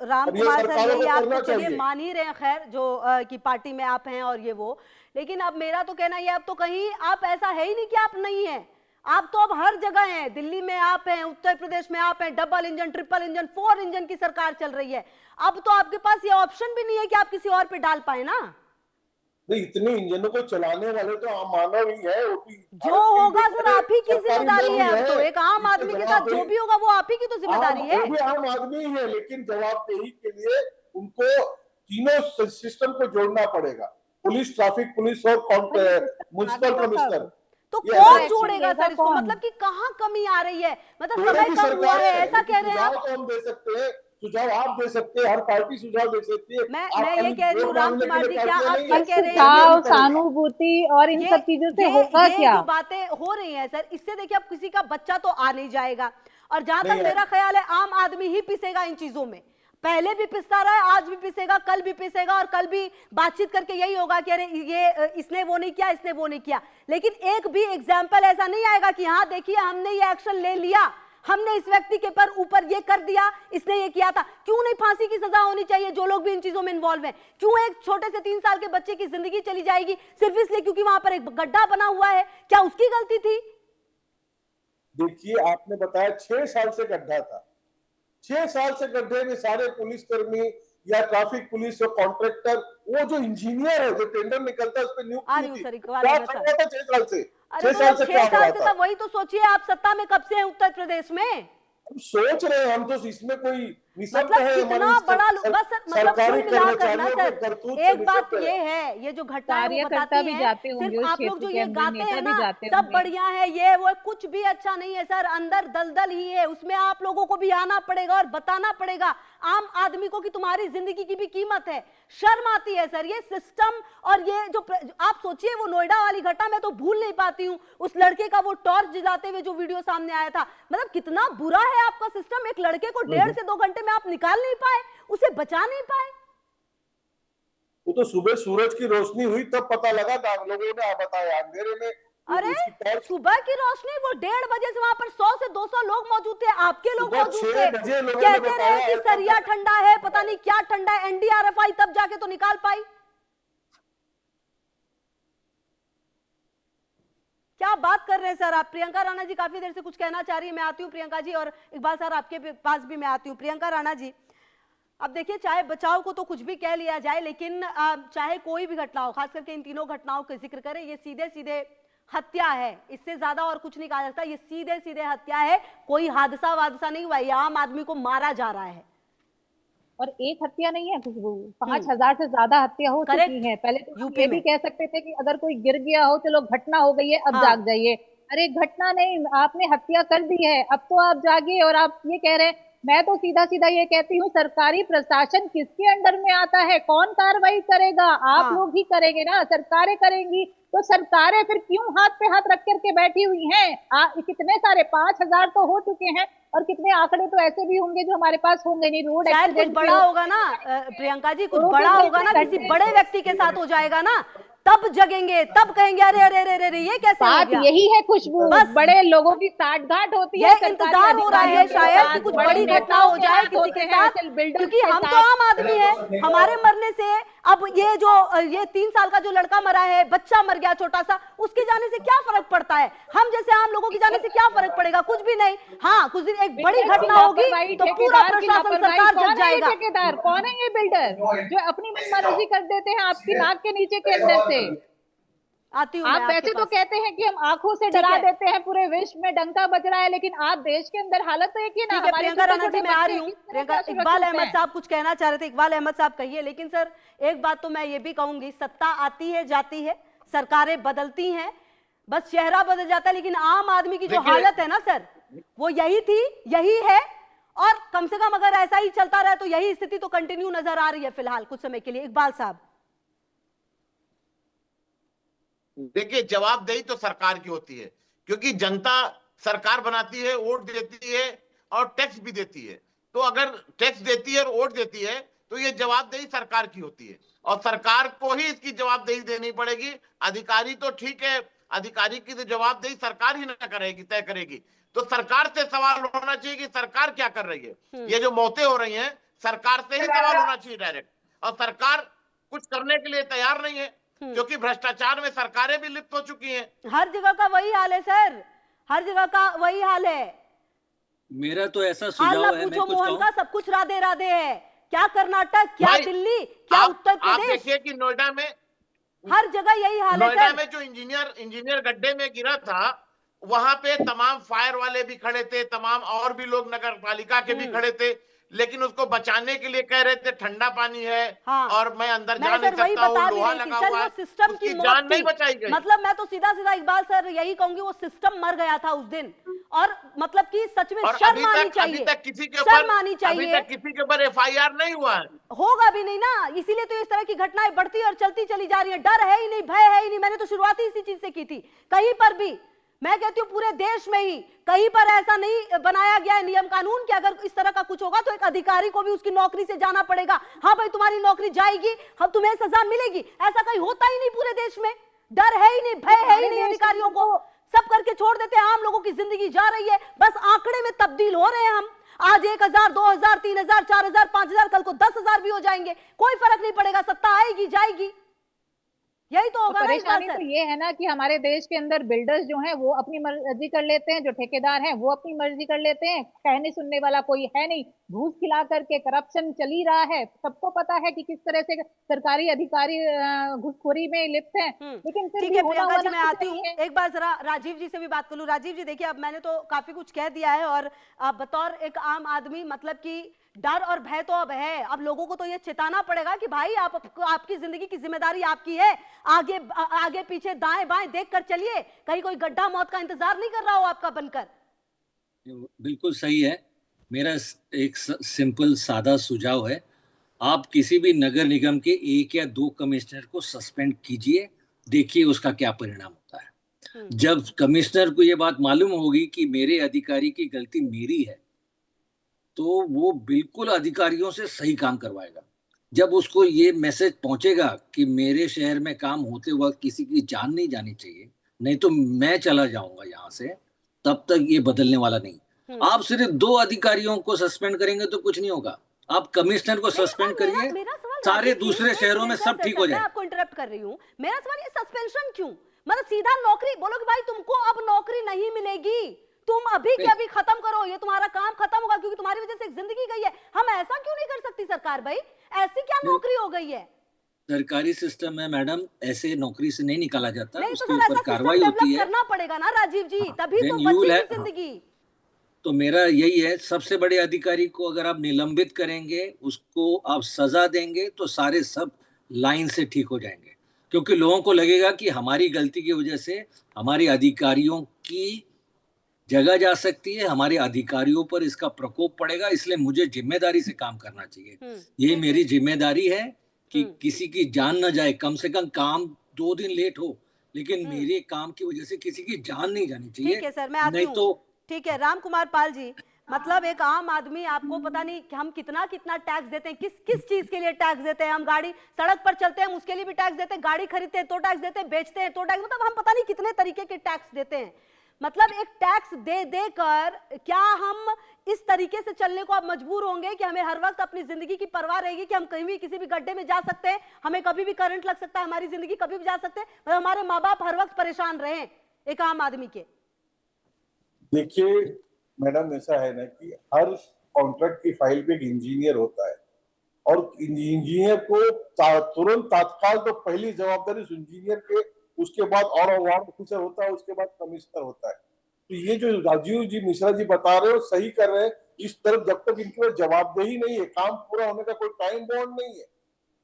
राम कुमार सर यही आप तो चलिए मान ही रहे हैं खैर जो कि पार्टी में आप हैं और ये वो, लेकिन अब मेरा तो कहना ये, अब तो कहीं आप ऐसा है ही नहीं कि आप नहीं है, आप तो अब हर जगह हैं। दिल्ली में आप हैं, उत्तर प्रदेश में आप हैं, double engine, triple engine, 4 engine की सरकार चल रही है। अब तो आपके पास ये ऑप्शन भी नहीं है कि आप किसी और पे डाल पाए ना। नहीं, इतने इंजनों को चलाने वाले तो आम मानव ही है। वो भी जो होगा सर आप ही की सरकारी जिम्मेदारी है। लोग अब तो हैं। एक आम आदमी के साथ जो भी होगा वो आप ही की तो जिम्मेदारी है। वो भी आम आदमी ही है, लेकिन जवाबदेही के लिए उनको तीनों सिस्टम को जोड़ना पड़ेगा, पुलिस, ट्रैफिक पुलिस और म्युनिसिपल कमिश्नर। तो ये कौन ऐसा जोड़ेगा सर इसको? कौन? मतलब कि कहाँ कमी आ रही है? मतलब जोड़ेगी समय कम हुआ सरकार है ऐसा कह रहे हैं सुझाव आप? तो हम दे सकते हैं, सुझाव आप दे सकते हैं, हर पार्टी सुझाव दे सकती है। मैं ये कह रही हूँ राम कुमार जी, क्या आप क्या ये कह रहे हैं सुझाव, सहानुभूति और इन सब चीजों से होगा ये क्या? जो बातें हो रही हैं सर, इससे देखिए अब किसी का बच्चा तो आ नहीं जाएगा। और जहां नहीं तक मेरा ख्याल है आम आदमी ही पिसेगा इन चीजों में। पहले भी पिसता रहा है, आज भी पिसेगा, कल भी पिसेगा, और कल भी बातचीत करके यही होगा कि अरे ये इसने वो नहीं किया, इसने वो नहीं किया। लेकिन एक भी एग्जाम्पल ऐसा नहीं आएगा कि हाँ देखिए हमने ये एक्शन ले लिया, हमने इस व्यक्ति के पर ऊपर ये कर दिया, इसने ये किया था। क्यों नहीं फांसी की सजा होनी चाहिए जो लोग भी इन चीजों में इन्वॉल्व हैं? क्यों एक छोटे से 3 साल के बच्चे की जिंदगी चली जाएगी सिर्फ इसलिए क्योंकि वहां पर एक गड्ढा बना हुआ है? क्या उसकी गलती थी? देखिए, आपने बताया 6 साल से गड्ढा था। 6 साल से गड्ढे में सारे पुलिसकर्मी या ट्रैफिक पुलिस और कॉन्ट्रैक्टर, वो जो इंजीनियर है, जो टेंडर निकलता है उस पर आ रही नियुक्ति हूं थी। सर, एक बार क्या आना कर सर। रहा था 6 साल से? अरे 6 साल से 6 क्या हो साल रहा से था? तब वही तो सोचिए, आप सत्ता में कब से हैं उत्तर प्रदेश में? हम सोच रहे हैं, हम तो इसमें कोई निशब्द मतलब है, कितना हमारी बड़ा बस सर, मतलब सरकारी कुल मिलाकर ना कर्मचारियों के सर करतूत से एक बात निशब्द ये है। है, ये जो घटनाएं वो कार्यकर्ता बताती भी हैं, जाते होंगे सिर्फ उस आप लोग क्षेत्र जो के ये अंदर, गाते नेता हैं भी ना जाते सब होंगे। बढ़िया है, ये वो कुछ भी अच्छा नहीं है सर। अंदर दलदल ही है, उसमें आप लोगों को भी आना पड़ेगा और बताना पड़ेगा आम आदमी को कि तुम्हारी जिंदगी की भी कीमत है। शर्म आती है सर ये सिस्टम। और ये जो आप सोचिए वो नोएडा वाली घटना मैं तो भूल नहीं पाती हूँ, उस लड़के का वो टॉर्च जलाते हुए जो वीडियो सामने आया था। मतलब कितना बुरा है आपका सिस्टम। एक लड़के को 1.5 से 2 घंटे में आप निकाल नहीं पाए, उसे बचा नहीं पाए। वो तो सुबह सूरज की रोशनी हुई तब पता लगा था, लोगों ने बताया, अंधेरे में अरे उसकी टॉर्च। सुबह की रोशनी, वो 1:30 बजे से वहां पर 100 से 200 लोग मौजूद थे, आपके लोग सुबह मौजूद 6 थे। बजे लोगों ने कहते बताया रहे कि ऐसा सरिया ठंडा है, पता नहीं क्या ठंडा है, एनडीआरएफ आई तब जाके तो निकाल पाई। क्या बात कर रहे हैं सर आप? प्रियंका राणा जी काफी देर से कुछ कहना चाह रही है, मैं आती हूँ प्रियंका जी, और इकबाल सर आपके पास भी मैं आती हूँ। प्रियंका राणा जी, अब देखिए चाहे बचाव को तो कुछ भी कह लिया जाए, लेकिन चाहे कोई भी घटना हो, खास करके इन तीनों घटनाओं का जिक्र करें, ये सीधे सीधे हत्या है, इससे ज्यादा और कुछ नहीं कहा जाता। ये सीधे सीधे हत्या है, कोई हादसा वादसा नहीं हुआ, ये आम आदमी को मारा जा रहा है। और एक हत्या नहीं है खुशबू, 5000 से ज्यादा हत्या हो चुकी है। पहले तो हम ये भी कह सकते थे कि अगर कोई गिर गया हो, चलो घटना हो गई है, अब जाग जाइए। अरे घटना नहीं, आपने हत्या कर दी है, अब तो आप जागिए। और आप ये कह रहे हैं, मैं तो सीधा सीधा ये कहती हूँ, सरकारी प्रशासन किसके अंडर में आता है? कौन कार्रवाई करेगा? आप लोग ही करेंगे ना, सरकारें करेंगी। तो सरकारें फिर क्यों हाथ पे हाथ रख करके बैठी हुई हैं? कितने सारे 5000 तो हो चुके हैं, और कितने आंकड़े तो ऐसे भी होंगे जो हमारे पास होंगे नहीं। रोड शायद कुछ बड़ा होगा ना प्रियंका जी, कुछ बड़ा होगा ना, किसी बड़े व्यक्ति के साथ हो जाएगा ना, तब जगेंगे, तब कहेंगे अरे अरे अरे अरे ये कैसे हो गया? यही है खुशबू, बस बड़े लोगों की साठगांठ होती है। इंतजार हो रहा है शायद कि कुछ बड़ी घटना हो जाए किसी के साथ, क्योंकि हम तो आम आदमी है, हमारे मरने से अब ये जो ये 3 साल का जो लड़का मरा है, बच्चा मर गया छोटा सा, उसके जाने से क्या फर्क पड़ता है? हम जैसे आम लोगों के जाने से क्या फर्क पड़ेगा? कुछ भी नहीं। हाँ, कुछ दिन एक बड़ी घटना होगी तो पूरा प्रशासन, सरकार जग जाएगा। ठेकेदार कौन है? ये बिल्डर जो अपनी मनमानी कर देते हैं आपकी नाक के नीचे के अंदर से। आती हूं आप वैसे तो कहते हैं कि हम आंखों से डरा देते हैं, पूरे विश्व में डंका बज रहा है, लेकिन आप देश के अंदर हालत तो एक ही ना। प्रियंका राणा जी, मैं आ रही हूँ। प्रियंका, इकबाल अहमद साहब कुछ कहना चाह रहे थे, इकबाल अहमद साहब कहिए। लेकिन सर एक बात तो मैं ये भी कहूंगी, सत्ता आती है जाती है, सरकारें बदलती हैं, बस चेहरा बदल जाता है, लेकिन आम आदमी की जो हालत है ना सर, वो यही थी, यही है। और कम से कम अगर ऐसा ही चलता रहे तो यही स्थिति तो कंटिन्यू नजर आ रही है फिलहाल कुछ समय के लिए। इकबाल साहब देखिए, जवाबदेही तो सरकार की होती है, क्योंकि जनता सरकार बनाती है, वोट देती है और टैक्स भी देती है। तो अगर टैक्स देती है और वोट देती है तो ये जवाबदेही सरकार की होती है, और सरकार को ही इसकी जवाबदेही देनी पड़ेगी। अधिकारी तो ठीक है, अधिकारी की तो जवाबदेही सरकार ही ना करेगी, तय करेगी। तो सरकार से सवाल होना चाहिए कि सरकार क्या कर रही है। ये जो मौतें हो रही हैं, सरकार से ही सवाल होना चाहिए डायरेक्ट, और सरकार कुछ करने के लिए तैयार नहीं है, क्योंकि भ्रष्टाचार में सरकारें भी लिप्त हो चुकी हैं। हर जगह का वही हाल है सर, हर जगह का वही हाल है। मेरा तो ऐसा सुझाव है, पूछो मोहन का सब कुछ राधे राधे है। क्या कर्नाटक, क्या दिल्ली, क्या उत्तर प्रदेश। आप देखिए कि नोएडा में हर जगह यही हाल है नोएडा सर। में जो इंजीनियर गड्ढे में गिरा था, वहां पे तमाम फायर वाले भी खड़े थे, तमाम और भी लोग नगर पालिका के भी खड़े थे, लेकिन उसको बचाने के लिए कह रहे थे ठंडा पानी है हाँ। और मैं अंदर मैं जा नहीं सर वही सकता हूँ, बता भी लोहा रही थी लगा सर, हुआ वो है, सिस्टम की उसकी मौत जान थी। नहीं बचाई गई। मतलब मैं तो सीधा सीधा इकबाल सर यही कहूंगी, वो सिस्टम मर गया था उस दिन। और मतलब कि सच में और शर्म आनी अभी चाहिए, तक किसी के शर्म ऊपर आनी चाहिए। FIR नहीं हुआ है। होगा भी नहीं ना, इसीलिए तो इस तरह की घटनाएं बढ़ती और चलती चली जा रही है। डर है ही नहीं, भय है ही नहीं। मैंने तो शुरुआत ही इसी चीज से की थी। कहीं पर भी, मैं कहती हूँ पूरे देश में ही कहीं पर ऐसा नहीं बनाया गया है नियम कानून कि अगर इस तरह का कुछ होगा तो एक अधिकारी को भी उसकी नौकरी से जाना पड़ेगा। हाँ भाई तुम्हारी नौकरी जाएगी, हम तुम्हें सजा मिलेगी, ऐसा कहीं होता ही नहीं पूरे देश में। डर है ही नहीं, भय है ही नहीं अधिकारियों को। सब करके छोड़ देते हैं, आम लोगों की जिंदगी जा रही है, बस आंकड़े में तब्दील हो रहे हैं हम। आज 1000, 2000, 3000, 4000, 5000, कल को 10,000 भी हो जाएंगे, कोई फर्क नहीं पड़ेगा, सत्ता आएगी जाएगी, यही तो होगा। परेशानी तो ये है ना कि हमारे देश के अंदर बिल्डर्स जो हैं वो अपनी मर्जी कर लेते हैं, जो ठेकेदार हैं वो अपनी मर्जी कर लेते हैं, कहने सुनने वाला कोई है नहीं, घूस खिला करके करप्शन चल ही रहा है। सबको पता है कि किस तरह से सरकारी अधिकारी घूसखोरी में लिप्त हैं, लेकिन फिर ठीक भी है होना प्रियंका जी, वाला मैं कुछ आती नहीं हूँ, है। एक बार जरा राजीव जी से भी बात कर लूं। राजीव जी देखिए, अब मैंने तो काफी कुछ कह दिया है, और बतौर एक आम आदमी मतलब कि डर और भय तो अब है। अब लोगों को तो ये चिताना पड़ेगा कि भाई आपकी जिंदगी की जिम्मेदारी आपकी है, आगे आगे पीछे दाएं बाएं देखकर चलिए, कहीं कोई गड्ढा मौत का इंतजार नहीं कर रहा हो आपका बनकर। बिल्कुल सही है। मेरा एक सिंपल सादा सुझाव है, आप किसी भी नगर निगम के 1 या 2 कमिश्नर को सस्पेंड कीजिए, देखिए उसका क्या परिणाम होता है। जब कमिश्नर को ये बात मालूम होगी कि मेरे अधिकारी की गलती मेरी है, तो वो बिल्कुल अधिकारियों से सही काम करवाएगा। जब उसको ये मैसेज पहुंचेगा कि मेरे शहर में काम होते वक्त किसी की जान नहीं जानी चाहिए, नहीं तो मैं चला जाऊंगा यहाँ से, तब तक ये बदलने वाला नहीं। आप सिर्फ 2 अधिकारियों को सस्पेंड करेंगे तो कुछ नहीं होगा। आप कमिश्नर को सस्पेंड करिए, सारे दूसरे शहरों में सब ठीक हो जाए। मैं आपको इंटरप्ट कर रही हूँ, मेरा सवाल ये सस्पेंशन क्यों? मतलब सीधा नौकरी बोलो कि भाई तुमको अब नौकरी नहीं मिलेगी, तुम अभी के अभी खत्म करो, ये तुम्हारा काम खत्म होगा क्योंकि तुम्हारी वजह से एक जिंदगी गई है। हम ऐसा क्यों नहीं कर सकती सरकार? भाई ऐसी क्या नौकरी हो गई है? सरकारी सिस्टम में मैडम ऐसे नौकरी से नहीं निकाला जाता, नहीं, उसके तो सर ऊपर ऐसा कार्रवाई सिस्टम होती डेवलप है। करना पड़ेगा ना राजीव जी, तभी तो बचेगी जिंदगी। तो मेरा यही है, सबसे बड़े अधिकारी को अगर आप निलंबित करेंगे, उसको आप सजा देंगे, तो सारे सब लाइन से ठीक हो जाएंगे, क्योंकि लोगों को लगेगा कि हमारी गलती की वजह से हमारे अधिकारियों की जगह जा सकती है, हमारे अधिकारियों पर इसका प्रकोप पड़ेगा, इसलिए मुझे जिम्मेदारी से काम करना चाहिए। ये मेरी जिम्मेदारी है कि किसी की जान न जाए, कम से कम काम 2 दिन लेट हो, लेकिन मेरे काम की वजह से किसी की जान नहीं जानी चाहिए। ठीक है सर, मैं आती हूँ। तो ठीक है राम कुमार पाल जी, मतलब एक आम आदमी, आपको पता नहीं कि हम कितना टैक्स देते हैं, किस चीज के लिए टैक्स देते हैं। हम गाड़ी सड़क पर चलते हैं हम उसके लिए भी टैक्स देते हैं, गाड़ी खरीदते हैं तो टैक्स देते हैं, बेचते हैं तो टैक्स, मतलब हम पता नहीं कितने तरीके के टैक्स देते हैं। मतलब एक टैक्स दे देकर क्या हम इस तरीके से चलने को अब मजबूर होंगे कि हमें हर वक्त अपनी जिंदगी की परवाह रहेगी कि हम कहीं भी किसी भी गड्ढे में जा सकते हैं, हमें कभी भी करंट लग सकता है, हमारी जिंदगी कभी भी जा सकते हैं, मतलब हमारे माँ बाप हर वक्त परेशान रहे एक आम आदमी के? देखिए मैडम, ऐसा है ना कि हर कॉन्ट्रैक्ट की फाइल पे एक इंजीनियर होता है, और इंजीनियर को तुरंत तत्काल तो पहली जवाबदारी उस इंजीनियर के, उसके बाद और वार्ड ऑफिसर होता है, उसके बाद कमिश्नर होता है। तो ये जो राजीव जी मिश्रा जी बता रहे हो सही कर रहे हैं। इस तरफ जब तक इनकी जवाबदेही नहीं है, काम पूरा होने का कोई टाइम बॉन्ड नहीं है।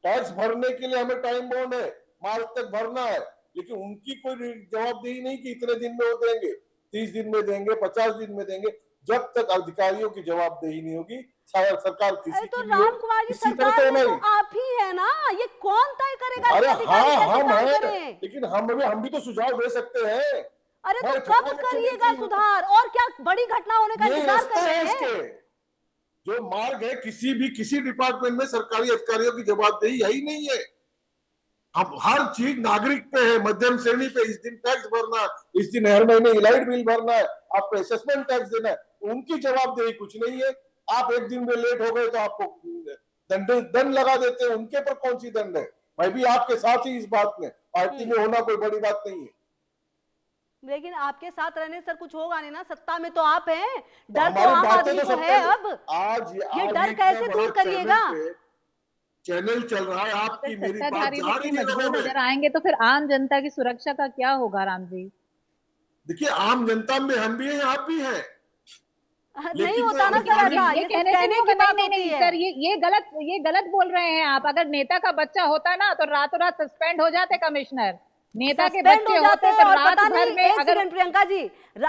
टैक्स भरने के लिए हमें टाइम बॉन्ड है, मार्च तक भरना है, लेकिन उनकी कोई जवाबदेही नहीं कि इतने दिन में वो देंगे, 30 दिन में देंगे, 50 दिन में देंगे। जब तक अधिकारियों की जवाबदेही नहीं होगी, सरकार किसी तो की राम कुमार जी, सरकार में तो आप ही है ना, ये कौन तय करेगा? अरे हाँ हम हैं, लेकिन हम भी तो सुझाव दे सकते हैं। अरे तो कब करिएगा सुधार? और क्या बड़ी घटना होने का इंतजार कर रहे हैं? जो मार्ग है किसी डिपार्टमेंट में सरकारी अधिकारियों की जवाबदेही यही नहीं है। अब हर चीज नागरिक पे है, मध्यम श्रेणी पे। इस दिन टैक्स भरना, इस दिन हर महीने लाइट बिल भरना है, आपको असेसमेंट टैक्स देना है, उनकी जवाबदेही कुछ नहीं है। आप एक दिन में लेट हो गए तो आपको दंड लगा देते हैं, उनके पर कौन सी दंड है? मैं भी आपके साथ ही इस बात में, पार्टी में होना कोई बड़ी बात नहीं है। लेकिन आपके साथ रहने सर कुछ होगा नहीं ना, सत्ता में तो आप हैं, डर तो आम आदमी को है। अब आज ये डर कैसे दूर करिएगा? चैनल चल रहा है, आपकी अगर मेरी बात सत्ताधारी जा रही व्यक्ति है लोगों मजबूर में। नजर आएंगे तो फिर आम जनता की सुरक्षा का क्या होगा राम जी? देखिए, आम जनता में हम भी हैं, आप भी हैं, नहीं लेकिन होता ना सर अधिकारी ऐसा, ये ये सिर्फ कहने से कहने नहीं की होगा। बात नहीं होती नहीं है। सर, ये गलत बोल रहे हैं आप। अगर नेता का बच्चा होता ना तो रातों रात सस्पेंड हो जाते कमिश्नर। नेता के सस्पेंड हो बच्चे जाते होते हैं तो और रात पता भर नहीं, में एक अगर सेकंड प्रियंका जी,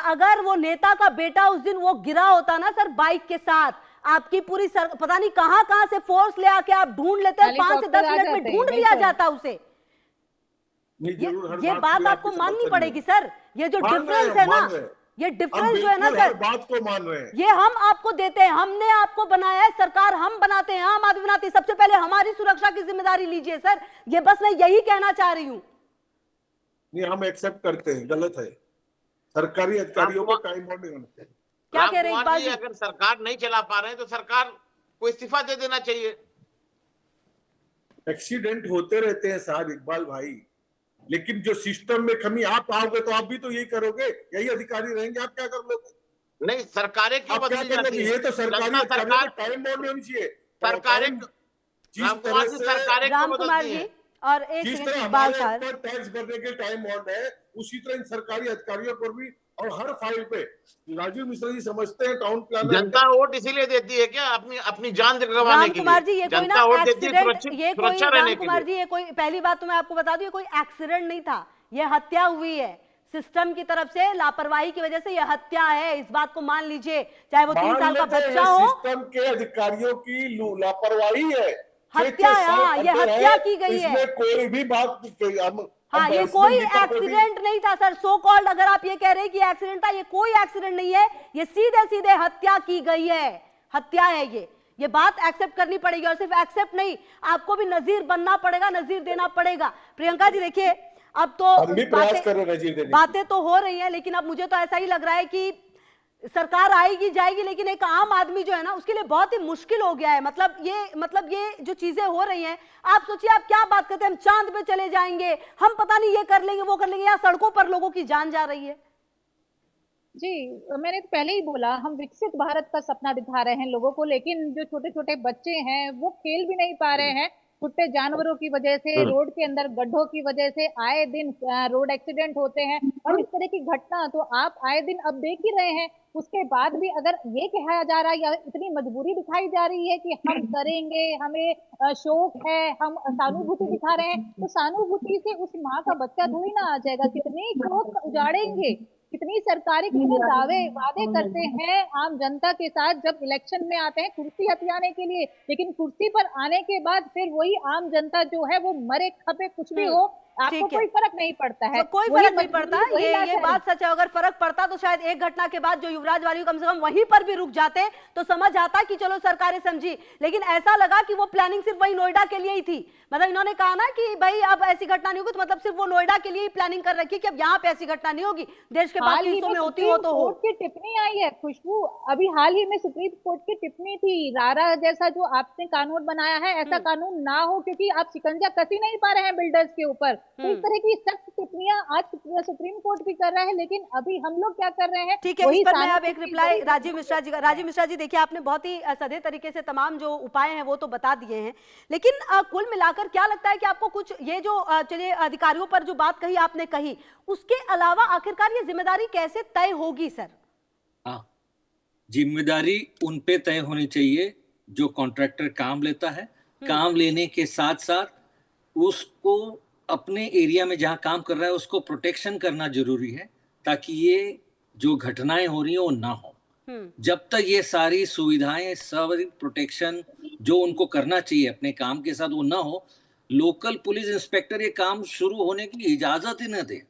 अगर वो नेता का बेटा उस दिन वो गिरा होता ना सर बाइक के साथ, आपकी पूरी पता नहीं कहां से फोर्स ले आके आप ढूंढ लेते हैं, 5 से 10 हेलीकॉप्टर आ मिनट में जाते, ढूंढ लिया बिल्कुल। जाता उसे। नहीं, जरूर हर ये बात बात में आपको आपके माननी समर्थन पड़ेगी में। सर, ये जो मान रहे डिफरेंस हैं, है ना, मान रहे हैं। ये हम डिफरेंस जो है ना बिल्कुल हर सर, बात को मान रहे हैं। ये हम आपको देते हैं, हमने आपको बनाया है, सरकार हम बनाते हैं, आम आदमी बनाती है। सबसे पहले हमारी सुरक्षा की जिम्मेदारी लीजिए सर, ये बस मैं यही कहना चाह रही हूं। नहीं, हम एक्सेप्ट करते हैं, गलत है, सरकारी अधिकारियों को टाइम बाउंड नहीं होना चाहिए। क्या कह रहे हैं रामकुमार इकबाल जी, जी? अगर सरकार नहीं चला पा रहे हैं तो सरकार को इस्तीफा दे देना चाहिए। एक्सीडेंट होते रहते हैं साहब इकबाल भाई, लेकिन जो सिस्टम में कमी, आप आओगे तो आप भी तो यही करोगे, यही अधिकारी रहेंगे, आप क्या कर लोगे? नहीं, सरकारें क्यों आप क्या बदली कर जाती लोगे? हैं? ये तो सरकारी जनता अधिकारियों सरकार को टाइम बाउंड नहीं होनी चाहिए। सरकारें टाइम जिस रामकुमार तरह जी, से, सरकारें क्यों रामकुमार बदलती जी हैं? और एक जिस सेकंड तरह इकबाल हमारे साहब, ऊपर टैक्स भरने के टाइम बाउंड है, उसी तरह इन सरकारी अधिकारियों पर भी, और हर फाइल पे। राजीव मिश्रा जी समझते हैं टाउन प्लानर जनता वोट इसीलिए देती है क्या? अपनी अपनी जान गंवाने के लिए? रामकुमार जी ये कोई ना जनता वोट देती है एक्सीडेंट, ये कोई सुरक्षा रहने के रामकुमार लिए। जी ये कोई, पहली बात तो मैं आपको बता दूं, ये कोई एक्सीडेंट नहीं था, ये हत्या हुई है, सिस्टम की तरफ से लापरवाही की वजह से ये हत्या है, इस बात को मान लीजिए, चाहे वो 3 साल का बच्चा हो। सिस्टम के अधिकारियों की लापरवाही है, हत्या है, हाँ, ये हत्या की गई है। इसमें कोई भी बात हाँ, ये कोई एक्सीडेंट नहीं था सर, सो कॉल्ड अगर आप ये कह रहे हैं कि एक्सीडेंट था, ये कोई एक्सीडेंट नहीं है, ये सीधे सीधे हत्या की गई है, हत्या है ये बात एक्सेप्ट करनी पड़ेगी। और सिर्फ एक्सेप्ट नहीं, आपको भी नजीर बनना पड़ेगा, नजीर देना पड़ेगा। प्रियंका जी देखिए, अब तो हम भी प्रयास कर रहे हैं नजीर देने की। बातें तो हो रही हैं, लेकिन अब मुझे तो ऐसा ही लग रहा है कि सरकार आएगी जाएगी, लेकिन एक आम आदमी जो है ना उसके लिए बहुत ही मुश्किल हो गया है। मतलब ये जो चीजें हो रही हैं, आप सोचिए, आप क्या बात करते हैं, हम चांद पे चले जाएंगे, हम पता नहीं ये कर लेंगे वो कर लेंगे, यहाँ सड़कों पर लोगों की जान जा रही है। जी, मैंने तो पहले ही बोला, हम विकसित भारत का सपना दिखा रहे हैं लोगों को, लेकिन जो छोटे छोटे बच्चे हैं वो खेल भी नहीं पा रहे हैं। कुत्ते जानवरों की वजह से, रोड के अंदर गड्ढों की वजह से आए दिन रोड एक्सीडेंट होते हैं, और इस तरह की घटना तो आप आए दिन अब देख ही रहे हैं। उसके बाद भी अगर ये कहा जा रहा है या इतनी मजबूरी दिखाई जा रही है कि हम करेंगे, हमें शौक है, हम सहानुभूति दिखा रहे हैं, तो सहानुभूति से उस माँ का बच्चा थोड़ी ना आ जाएगा। कितने शौक उजाड़ेंगे, कितनी सरकारी कितने वादे करते हैं आम जनता के साथ जब इलेक्शन में आते हैं कुर्सी हथियाने के लिए, लेकिन कुर्सी पर आने के बाद फिर वही आम जनता जो है वो मरे खपे कुछ भी हो, आपको कोई फर्क नहीं पड़ता है। कोई फर्क नहीं पड़ता, ये बात सच है। अगर फर्क पड़ता तो शायद एक घटना के बाद जो युवराज वाली कम से कम वहीं पर भी रुक जाते तो समझ आता कि चलो सरकारें समझी, लेकिन ऐसा लगा कि वो प्लानिंग सिर्फ वही नोएडा के लिए ही थी। मतलब इन्होंने कहा ना कि भाई अब ऐसी घटना नहीं होगी, तो मतलब सिर्फ वो नोएडा के लिए ही प्लानिंग कर रखी कि अब यहाँ पे ऐसी घटना नहीं होगी, देश के बाकी हिस्सों में होती हो तो हो। की टिप्पणी आई है खुशबू, अभी हाल ही में सुप्रीम कोर्ट की टिप्पणी थी, रारा जैसा जो आपने कानून बनाया है ऐसा कानून ना हो, क्योंकि आप शिकंजा कस ही नहीं पा रहे हैं बिल्डर्स के ऊपर। तो इस तरह की सख्त टिप्पणियां आज सुप्रीम कोर्ट भी कर रहा है, लेकिन अभी हम लोग क्या कर रहे हैं? ठीक है, इस पर मैं अब एक रिप्लाई राजीव मिश्रा जी का। राजीव मिश्रा जी देखिए, आपने बहुत ही सधे तरीके से तमाम जो उपाय हैं वो तो बता दिए हैं, लेकिन कुल मिलाकर क्या लगता है कि आपको कुछ ये जो चलिए अधिकारियों पर जो बात कही आपने कही, उसके अलावा आखिरकार ये जिम्मेदारी कैसे तय होगी सर? हाँ, जिम्मेदारी उन पे तय होनी चाहिए जो कॉन्ट्रैक्टर काम लेता है। काम लेने के साथ साथ उसको अपने एरिया में जहां काम कर रहा है उसको प्रोटेक्शन करना जरूरी है, ताकि ये जो घटनाएं हो रही हैं वो ना हो। जब तक ये सारी सुविधाएं, सारी प्रोटेक्शन जो उनको करना चाहिए अपने काम के साथ वो ना हो, लोकल पुलिस इंस्पेक्टर ये काम शुरू होने की इजाजत ही न दे।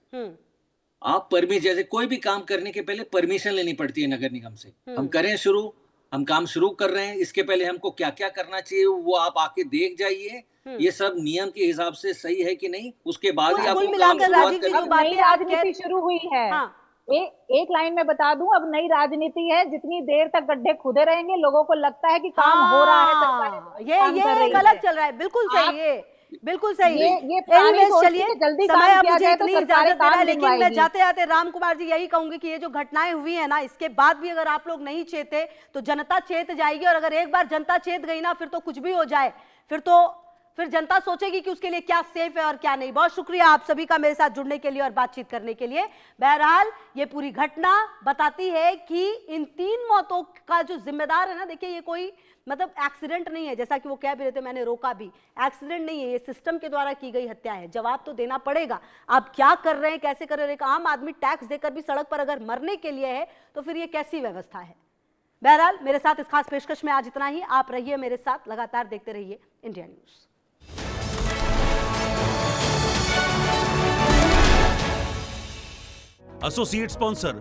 आप परमिशन, जैसे कोई भी काम करने के पहले परमिशन लेनी पड़ती है नगर निगम से। हम करें शुरू, हम काम शुरू कर रहे हैं, इसके पहले हमको क्या क्या करना चाहिए वो आप आके देख जाइए, ये सब नियम के हिसाब से सही है कि नहीं, उसके बाद ही आपको काम शुरुआत करनी। नई राजनीति शुरू हुई है। हाँ। एक लाइन में बता दूं, अब नई राजनीति है, जितनी देर तक गड्ढे खुदे रहेंगे लोगों को लगता है कि काम हो रहा है, ये गलत चल रहा है। बिल्कुल सही है, बिल्कुल सही। ये चलिए, जल्दी समय अब मुझे तो इतनी इजाजत दे रहा है, लेकिन मैं जाते जाते रामकुमार जी यही कहूंगी कि ये जो घटनाएं हुई है ना, इसके बाद भी अगर आप लोग नहीं चेते तो जनता चेत जाएगी, और अगर एक बार जनता चेत गई ना फिर तो कुछ भी हो जाए, फिर तो फिर जनता सोचेगी कि उसके लिए क्या सेफ है और क्या नहीं। बहुत शुक्रिया आप सभी का मेरे साथ जुड़ने के लिए और बातचीत करने के लिए। बहरहाल ये पूरी घटना बताती है कि इन 3 मौतों का जो जिम्मेदार है ना, देखिए ये कोई मतलब एक्सीडेंट नहीं है, जैसा कि वो कह भी रहे थे, मैंने रोका भी, एक्सीडेंट नहीं है, ये सिस्टम के द्वारा की गई हत्या है। जवाब तो देना पड़ेगा। आप क्या कर रहे हैं, कैसे कर रहे हैं? आम आदमी टैक्स देकर भी सड़क पर अगर मरने के लिए है तो फिर ये कैसी व्यवस्था है? बहरहाल मेरे साथ इस खास पेशकश में आज इतना ही। आप रहिए मेरे साथ, लगातार देखते रहिए इंडिया न्यूज। Associate sponsor